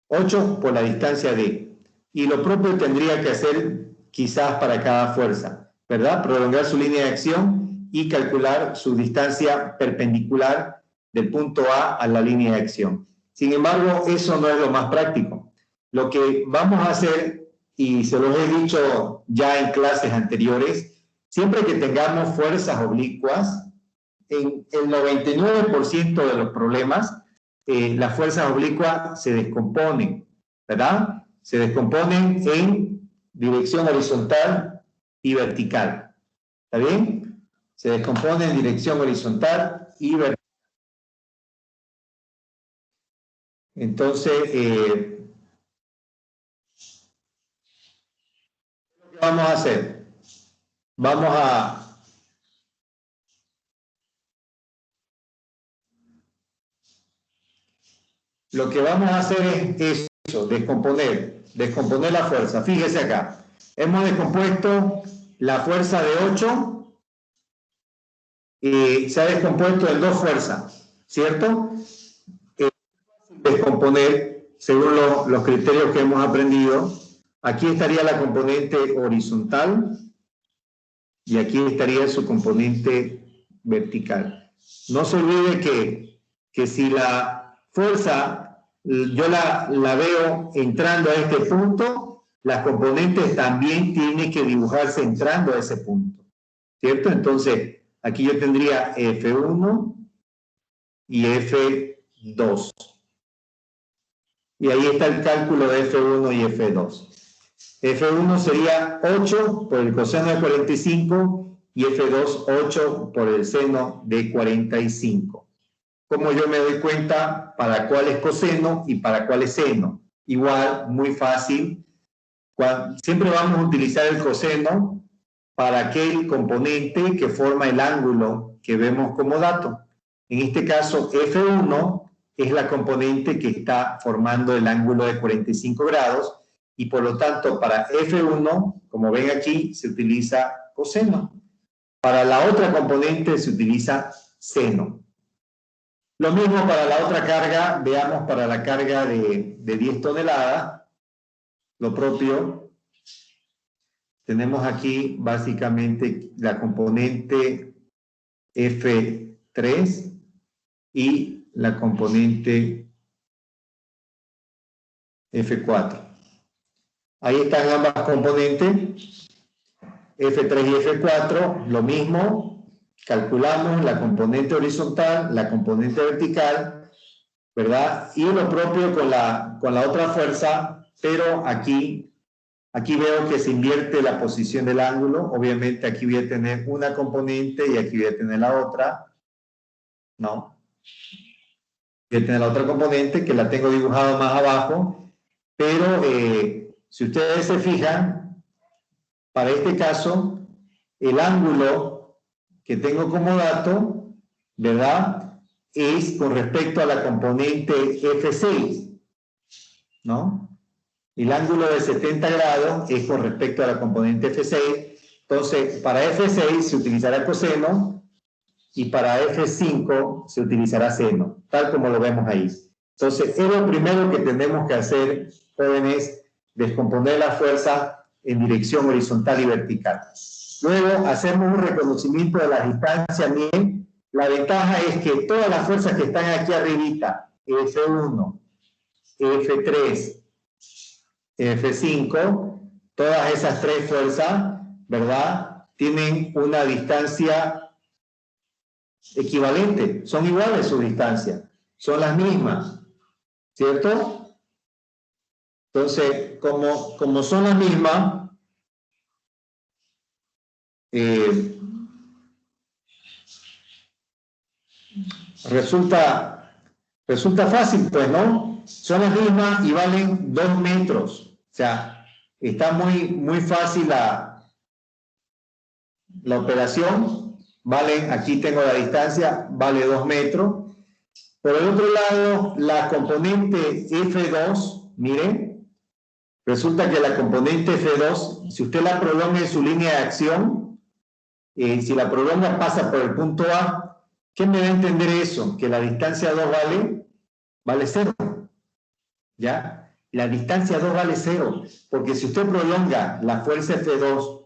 8 por la distancia D. Y lo propio tendría que hacer quizás para cada fuerza, ¿verdad? Prolongar su línea de acción y calcular su distancia perpendicular del punto A la línea de acción. Sin embargo, eso no es lo más práctico. Lo que vamos a hacer, y se los he dicho ya en clases anteriores, siempre que tengamos fuerzas oblicuas, en el 99% de los problemas, las fuerzas oblicuas se descomponen, ¿verdad? Se descomponen en dirección horizontal y vertical. ¿Está bien? Se descomponen en dirección horizontal y vertical. Entonces, ¿qué vamos a hacer? Lo que vamos a hacer es eso, descomponer la fuerza. Fíjese acá, hemos descompuesto la fuerza de 8 y se ha descompuesto en 2 fuerzas, ¿cierto? Descomponer según los criterios que hemos aprendido. Aquí estaría la componente horizontal y aquí estaría su componente vertical. No se olvide que si la fuerza yo la veo entrando a este punto, las componentes también tienen que dibujarse entrando a ese punto, ¿cierto? Entonces, aquí yo tendría F1 y F2. Y ahí está el cálculo de F1 y F2. F1 sería 8 por el coseno de 45 y F2 8 por el seno de 45. ¿Cómo yo me doy cuenta para cuál es coseno y para cuál es seno? Igual, muy fácil. Siempre vamos a utilizar el coseno para aquel componente que forma el ángulo que vemos como dato. En este caso, F1 es la componente que está formando el ángulo de 45 grados y por lo tanto para F1, como ven aquí, se utiliza coseno. Para la otra componente se utiliza seno. Lo mismo para la otra carga, veamos para la carga de 10 toneladas, lo propio. Tenemos aquí básicamente la componente F3 y la componente F4. Ahí están ambas componentes, F3 y F4, lo mismo. Calculamos la componente horizontal, la componente vertical, ¿verdad? Y lo propio con la otra fuerza, pero aquí veo que se invierte la posición del ángulo. Obviamente aquí voy a tener una componente y aquí voy a tener la otra. No. Voy a tener la otra componente que la tengo dibujada más abajo, pero si ustedes se fijan, para este caso, el ángulo que tengo como dato, ¿verdad? Es con respecto a la componente F6, ¿no? El ángulo de 70 grados es con respecto a la componente F6. Entonces, para F6 se utilizará coseno y para F5 se utilizará seno, tal como lo vemos ahí. Entonces, es lo primero que tenemos que hacer, jóvenes, descomponer la fuerza en dirección horizontal y vertical. Luego hacemos un reconocimiento de la distancia. Miren, la ventaja es que todas las fuerzas que están aquí arribita, F1, F3, F5, todas esas tres fuerzas, ¿verdad? Tienen una distancia equivalente, son iguales su distancia, son las mismas, ¿cierto? Entonces, como son las mismas, resulta fácil, pues, ¿no? Son las mismas y valen 2 metros. O sea, está muy fácil la operación. Valen, aquí tengo la distancia, vale 2 metros. Por el otro lado, la componente F2, miren, resulta que la componente F2, si usted la prolonga en su línea de acción, si la prolonga pasa por el punto A, ¿qué me da a entender eso? Que la distancia 2 vale 0. ¿Ya? La distancia 2 vale 0, porque si usted prolonga la fuerza F2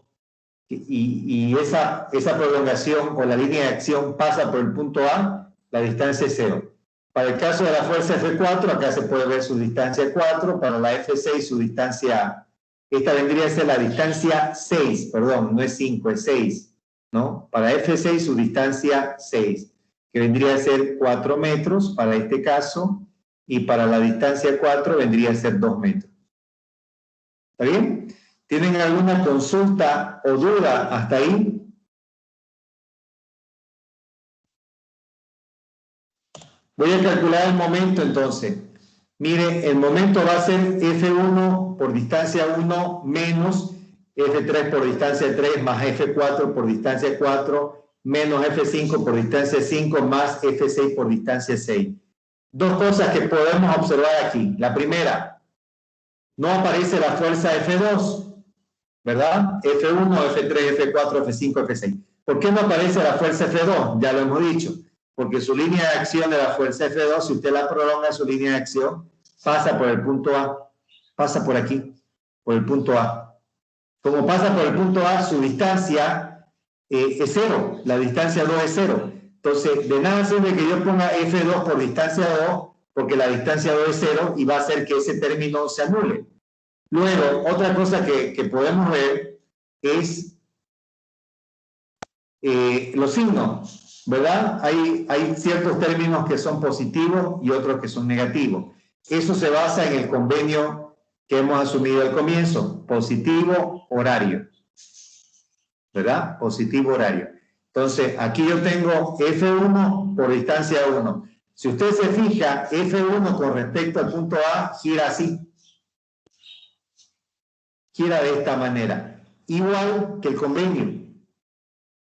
y esa prolongación o la línea de acción pasa por el punto A, la distancia es 0. Para el caso de la fuerza F4, acá se puede ver su distancia 4, para la F6 su distancia, esta vendría a ser la distancia 6, perdón, no es 5, es 6. ¿No? Para F6 su distancia 6, que vendría a ser 4 metros para este caso, y para la distancia 4 vendría a ser 2 metros. ¿Está bien? ¿Tienen alguna consulta o duda hasta ahí? Voy a calcular el momento entonces. Mire, el momento va a ser F1 por distancia 1 menos F3 por distancia 3 más F4 por distancia 4 menos F5 por distancia 5 más F6 por distancia 6. Dos cosas que podemos observar aquí. La primera, no aparece la fuerza F2, ¿verdad? F1, F3, F4, F5, F6. ¿Por qué no aparece la fuerza F2? Ya lo hemos dicho. Porque su línea de acción de la fuerza F2, si usted la prolonga, su línea de acción pasa por el punto A. Pasa por aquí, por el punto A. Como pasa por el punto A, su distancia es 0. La distancia 2 es 0. Entonces, de nada sirve que yo ponga F2 por distancia 2, porque la distancia 2 es 0 y va a hacer que ese término se anule. Luego, otra cosa que podemos ver es los signos, ¿verdad? Hay ciertos términos que son positivos y otros que son negativos. Eso se basa en el convenio que hemos asumido al comienzo, positivo horario, ¿verdad? Positivo horario. Entonces, aquí yo tengo F1 por distancia 1. Si usted se fija, F1 con respecto al punto A gira así. Gira de esta manera. Igual que el convenio.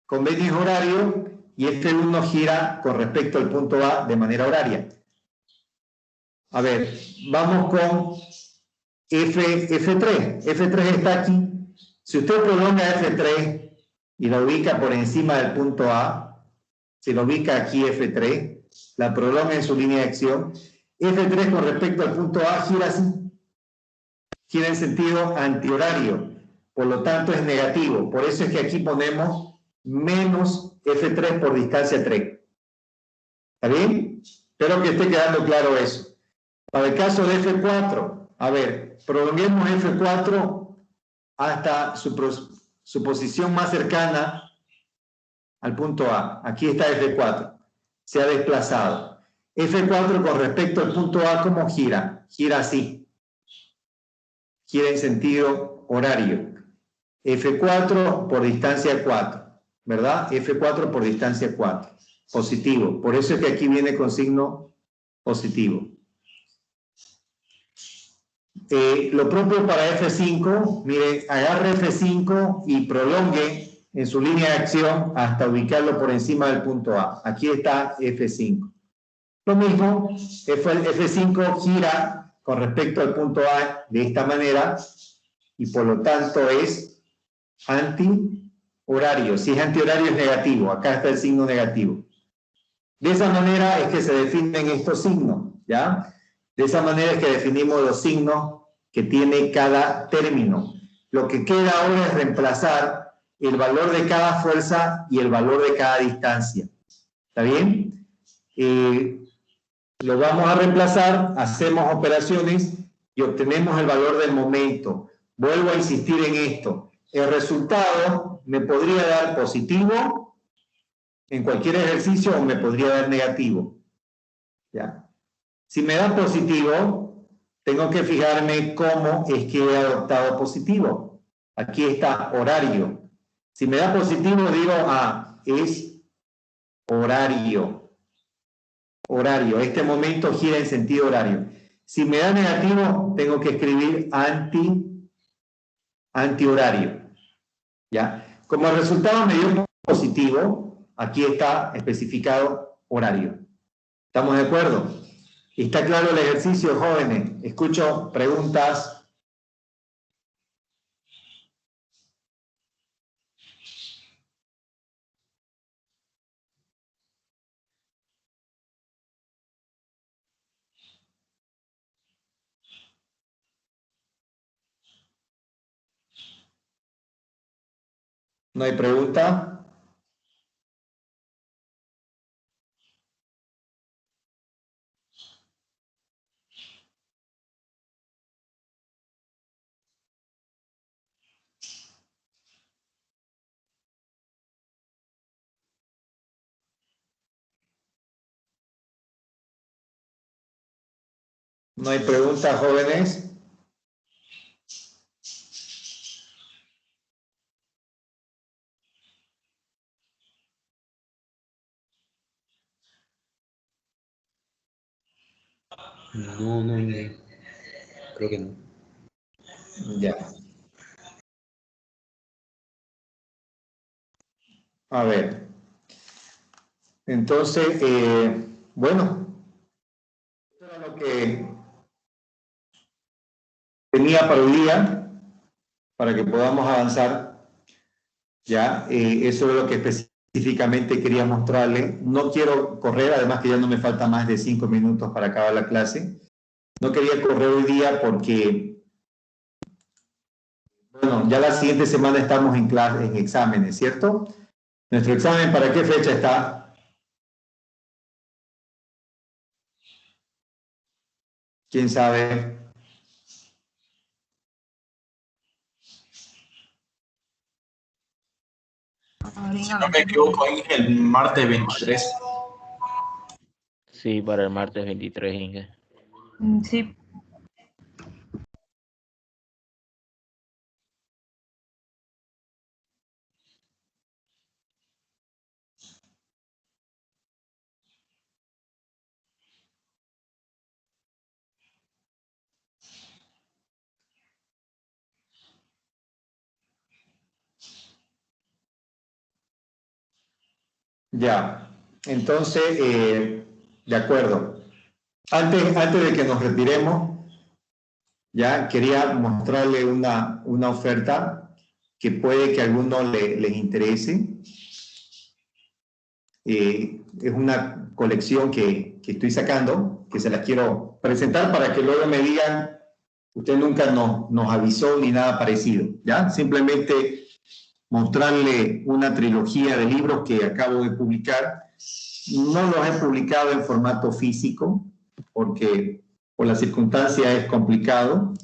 Convenio es horario y F1 gira con respecto al punto A de manera horaria. A ver, vamos con F3. F3 está aquí. Si usted prolonga F3 y la ubica por encima del punto A, se lo ubica aquí F3, la prolonga en su línea de acción, F3 con respecto al punto A gira así, gira en sentido antihorario, por lo tanto es negativo. Por eso es que aquí ponemos menos F3 por distancia 3. ¿Está bien? Espero que esté quedando claro eso. Para el caso de F4, a ver, prolonguemos F4 hasta su posición más cercana al punto A. Aquí está F4. Se ha desplazado. F4 con respecto al punto A, ¿cómo gira? Gira así. Gira en sentido horario. F4 por distancia 4, ¿verdad? F4 por distancia 4. Positivo. Por eso es que aquí viene con signo positivo. Lo propio para F5, mire, agarre F5 y prolongue en su línea de acción hasta ubicarlo por encima del punto A. Aquí está F5. Lo mismo, F5 gira con respecto al punto A de esta manera y por lo tanto es antihorario. Si es antihorario es negativo, acá está el signo negativo. De esa manera es que se definen estos signos, ¿ya? De esa manera es que definimos los signos que tiene cada término. Lo que queda ahora es reemplazar el valor de cada fuerza y el valor de cada distancia. ¿Está bien? Lo vamos a reemplazar, hacemos operaciones y obtenemos el valor del momento. Vuelvo a insistir en esto. El resultado me podría dar positivo en cualquier ejercicio o me podría dar negativo. ¿Ya? Si me da positivo, tengo que fijarme cómo es que he adoptado positivo. Aquí está horario. Si me da positivo, digo, es horario. Horario. Este momento gira en sentido horario. Si me da negativo, tengo que escribir antihorario. ¿Ya? Como el resultado me dio positivo, aquí está especificado horario. ¿Estamos de acuerdo? ¿Está claro el ejercicio, jóvenes? Escucho preguntas. ¿No hay pregunta? ¿No hay pregunta, jóvenes? No, creo que no. Ya. A ver. Entonces, bueno, esto era lo que tenía para hoy día, para que podamos avanzar. Ya, eso es lo que específicamente quería mostrarle. No quiero correr, además que ya no me falta más de 5 minutos para acabar la clase. No quería correr hoy día porque, bueno, ya la siguiente semana estamos en clase, en exámenes, ¿cierto? ¿Nuestro examen para qué fecha está? ¿Quién sabe? Si no me equivoco, ahí es el martes 23. Sí, para el martes 23, Inge. Sí. Ya, entonces, de acuerdo. Antes de que nos retiremos, ya quería mostrarle una oferta que puede que a algunos les interese. Es una colección que estoy sacando, que se las quiero presentar para que luego me digan, usted nunca nos avisó ni nada parecido, ¿ya? Simplemente mostrarle una trilogía de libros que acabo de publicar. No los he publicado en formato físico, porque por la circunstancia es complicado.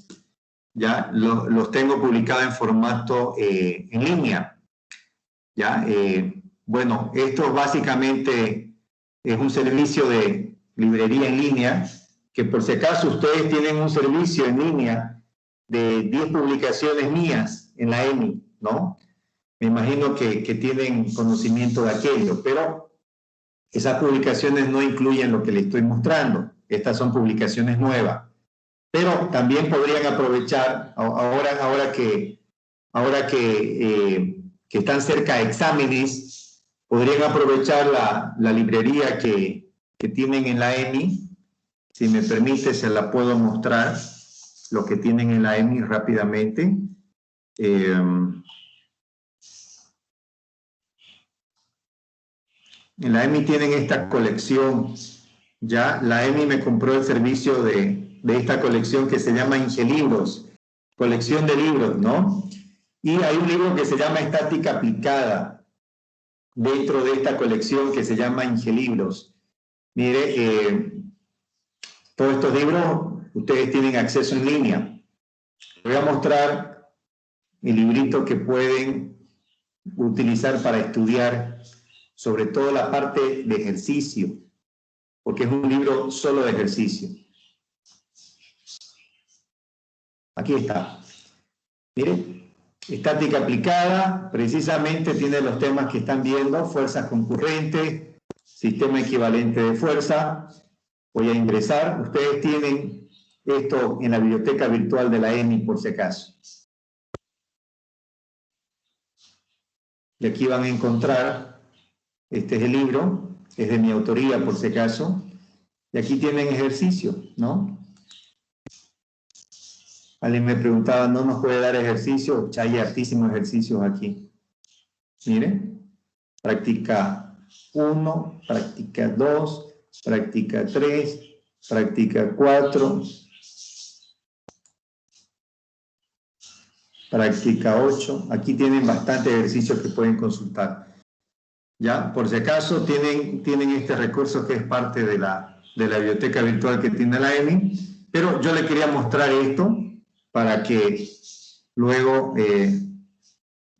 Ya los tengo publicados en formato en línea. ¿Ya? Bueno, esto básicamente es un servicio de librería en línea, que por si acaso ustedes tienen un servicio en línea de 10 publicaciones mías en la EMI, ¿no? Me imagino que tienen conocimiento de aquello, pero esas publicaciones no incluyen lo que les estoy mostrando. Estas son publicaciones nuevas. Pero también podrían aprovechar, ahora que están cerca de exámenes, podrían aprovechar la librería que tienen en la EMI. Si me permite, se la puedo mostrar, lo que tienen en la EMI rápidamente. En la EMI tienen esta colección, ya. La EMI me compró el servicio de esta colección que se llama Ingelibros, colección de libros, ¿no? Y hay un libro que se llama Estática Aplicada, dentro de esta colección que se llama Ingelibros. Mire, todos estos libros ustedes tienen acceso en línea. Voy a mostrar el librito que pueden utilizar para estudiar, sobre todo la parte de ejercicio, porque es un libro solo de ejercicio. Aquí está. Mire, estática aplicada, precisamente tiene los temas que están viendo: fuerzas concurrentes, sistema equivalente de fuerza. Voy a ingresar. Ustedes tienen esto en la biblioteca virtual de la EMI, por si acaso. Y aquí van a encontrar, este es el libro, es de mi autoría, por si acaso. Y aquí tienen ejercicio, ¿no? Alguien me preguntaba, ¿no nos puede dar ejercicio? Ya hay hartísimos ejercicios aquí. Miren, práctica 1, práctica 2, práctica 3, práctica 4, práctica 8. Aquí tienen bastantes ejercicios que pueden consultar. Ya, por si acaso tienen este recurso que es parte de la biblioteca virtual que tiene la EMI, pero yo le quería mostrar esto para que luego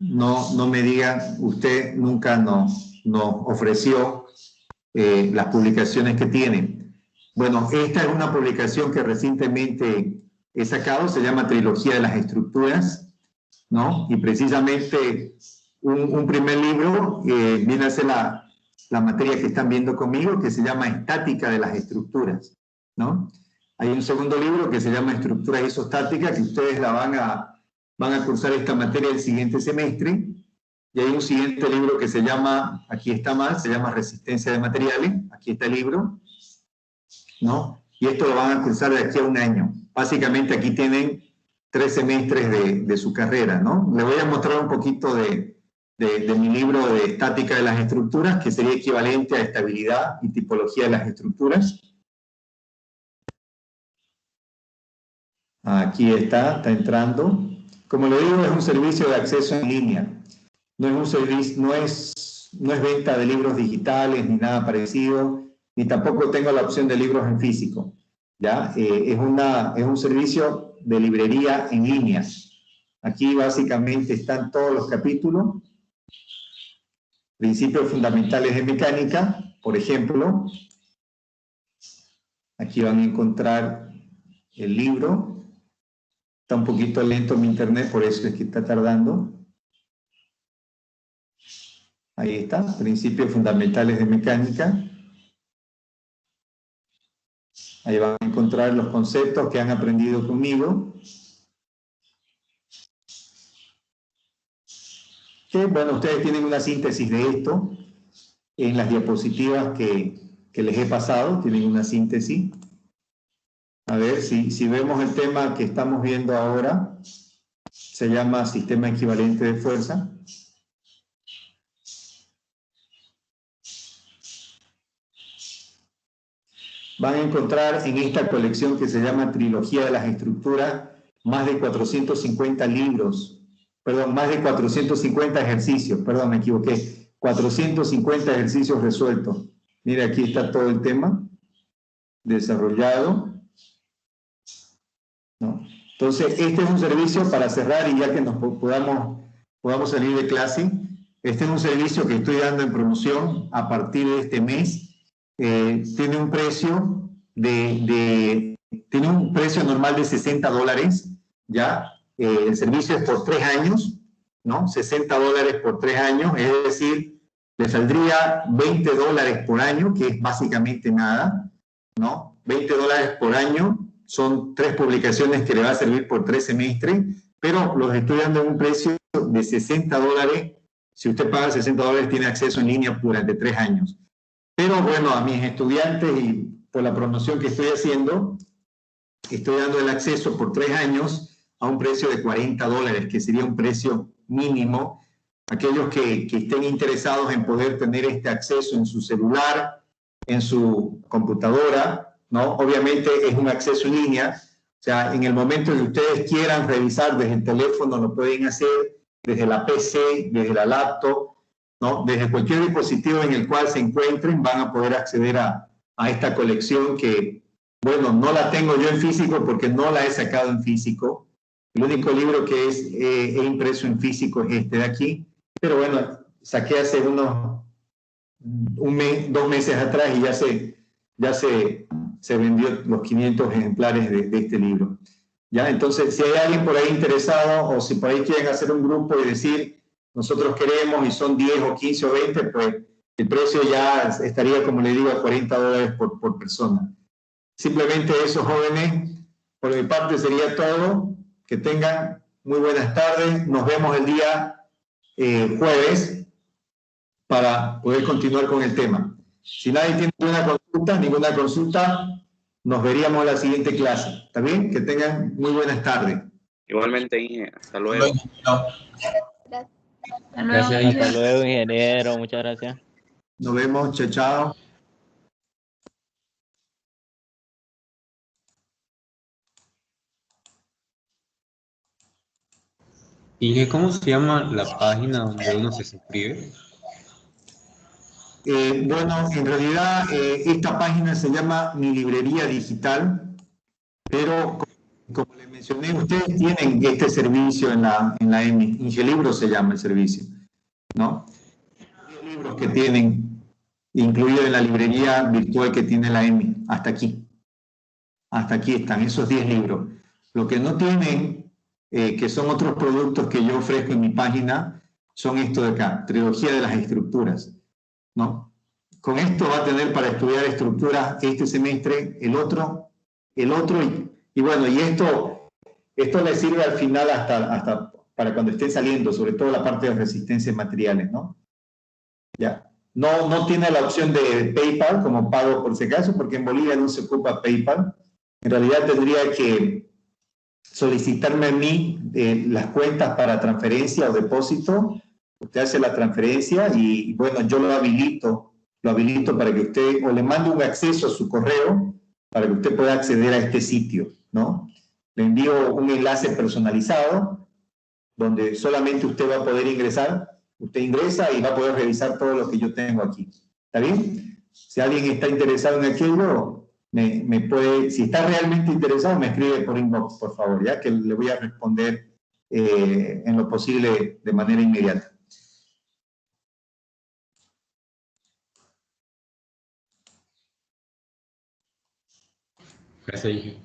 no me digan, usted nunca nos ofreció las publicaciones que tienen. Bueno, esta es una publicación que recientemente he sacado, se llama Trilogía de las Estructuras, ¿no? Y precisamente un primer libro viene a ser la materia que están viendo conmigo, que se llama Estática de las Estructuras, ¿no? Hay un segundo libro que se llama Estructuras Isostáticas, que ustedes van a cursar esta materia el siguiente semestre. Y hay un siguiente libro que se llama, aquí está más, se llama Resistencia de Materiales. Aquí está el libro, ¿no? Y esto lo van a cursar de aquí a un año. Básicamente aquí tienen 3 semestres de su carrera, ¿no? Les voy a mostrar un poquito de mi libro de Estática de las Estructuras, que sería equivalente a Estabilidad y Tipología de las Estructuras. Aquí está entrando. Como le digo, es un servicio de acceso en línea. No es un servicio, no es venta de libros digitales ni nada parecido, ni tampoco tengo la opción de libros en físico. ¿Ya? Es un servicio de librería en línea. Aquí básicamente están todos los capítulos. Principios fundamentales de mecánica, por ejemplo. Aquí van a encontrar el libro. Está un poquito lento mi internet, por eso es que está tardando. Ahí está, Principios Fundamentales de Mecánica. Ahí van a encontrar los conceptos que han aprendido conmigo. Que, bueno, ustedes tienen una síntesis de esto. en las diapositivas que les he pasado, tienen una síntesis. A ver, si vemos el tema que estamos viendo ahora, se llama sistema equivalente de fuerza. Van a encontrar en esta colección que se llama Trilogía de las Estructuras más de 450 libros, perdón, más de 450 ejercicios, perdón, me equivoqué, 450 ejercicios resueltos. Mira, aquí está todo el tema desarrollado, ¿no? Entonces, este es un servicio para cerrar y ya que nos podamos salir de clase, este es un servicio que estoy dando en promoción a partir de este mes. Tiene un precio tiene un precio normal de $60, ¿ya? El servicio es por 3 años, ¿no? $60 por 3 años, es decir, le saldría $20 por año, que es básicamente nada, ¿no? $20 por año, son 3 publicaciones que le va a servir por 3 semestres, pero los estoy dando en un precio de $60. Si usted paga $60, tiene acceso en línea durante 3 años. Pero bueno, a mis estudiantes y por la promoción que estoy haciendo, estoy dando el acceso por 3 años a un precio de $40, que sería un precio mínimo. Aquellos que estén interesados en poder tener este acceso en su celular, en su computadora, ¿no? Obviamente es un acceso en línea, o sea, en el momento que ustedes quieran revisar desde el teléfono, lo pueden hacer desde la PC, desde la laptop, ¿no? Desde cualquier dispositivo en el cual se encuentren van a poder acceder a esta colección que, bueno, no la tengo yo en físico porque no la he sacado en físico. El único libro que he impreso en físico es este de aquí, pero bueno, saqué hace unos 2 meses atrás y ya se vendió los 500 ejemplares de este libro. ¿Ya? Entonces, si hay alguien por ahí interesado o si por ahí quieren hacer un grupo y decir, nosotros queremos y son 10 o 15 o 20, pues el precio ya estaría, como le digo, a $40 por persona. Simplemente eso, jóvenes, por mi parte sería todo. Que tengan muy buenas tardes. Nos vemos el día jueves para poder continuar con el tema. Si nadie tiene ninguna consulta, nos veríamos en la siguiente clase. ¿Está bien? Que tengan muy buenas tardes. Igualmente, Inge. Hasta luego. Gracias, Inge. Hasta luego, ingeniero. Muchas gracias. Nos vemos. Chao, chao. Inge, ¿cómo se llama la página donde uno se suscribe? Bueno, en realidad esta página se llama Mi Librería Digital, pero como les mencioné, ustedes tienen este servicio en la EMI. Ingelibros se llama el servicio, ¿no? 10 libros que tienen, incluido en la librería virtual que tiene la EMI, hasta aquí. Hasta aquí están esos 10 libros. Lo que no tienen, que son otros productos que yo ofrezco en mi página, son estos de acá, Trilogía de las Estructuras, ¿no? Con esto va a tener para estudiar estructuras este semestre, el otro, y bueno, y esto le sirve al final hasta para cuando estén saliendo, sobre todo la parte de resistencia en materiales, ¿no? Ya. No tiene la opción de PayPal como pago por si acaso, porque en Bolivia no se ocupa PayPal. En realidad tendría que solicitarme a mí las cuentas para transferencia o depósito. Usted hace la transferencia y bueno, yo lo habilito para que usted, o le mando un acceso a su correo para que usted pueda acceder a este sitio, ¿no? Le envío un enlace personalizado donde solamente usted va a poder ingresar. Usted ingresa y va a poder revisar todo lo que yo tengo aquí. ¿Está bien? Si alguien está interesado en aquello, me puede, si está realmente interesado, me escribe por inbox, por favor, ya que le voy a responder en lo posible de manera inmediata. Gracias, Inge.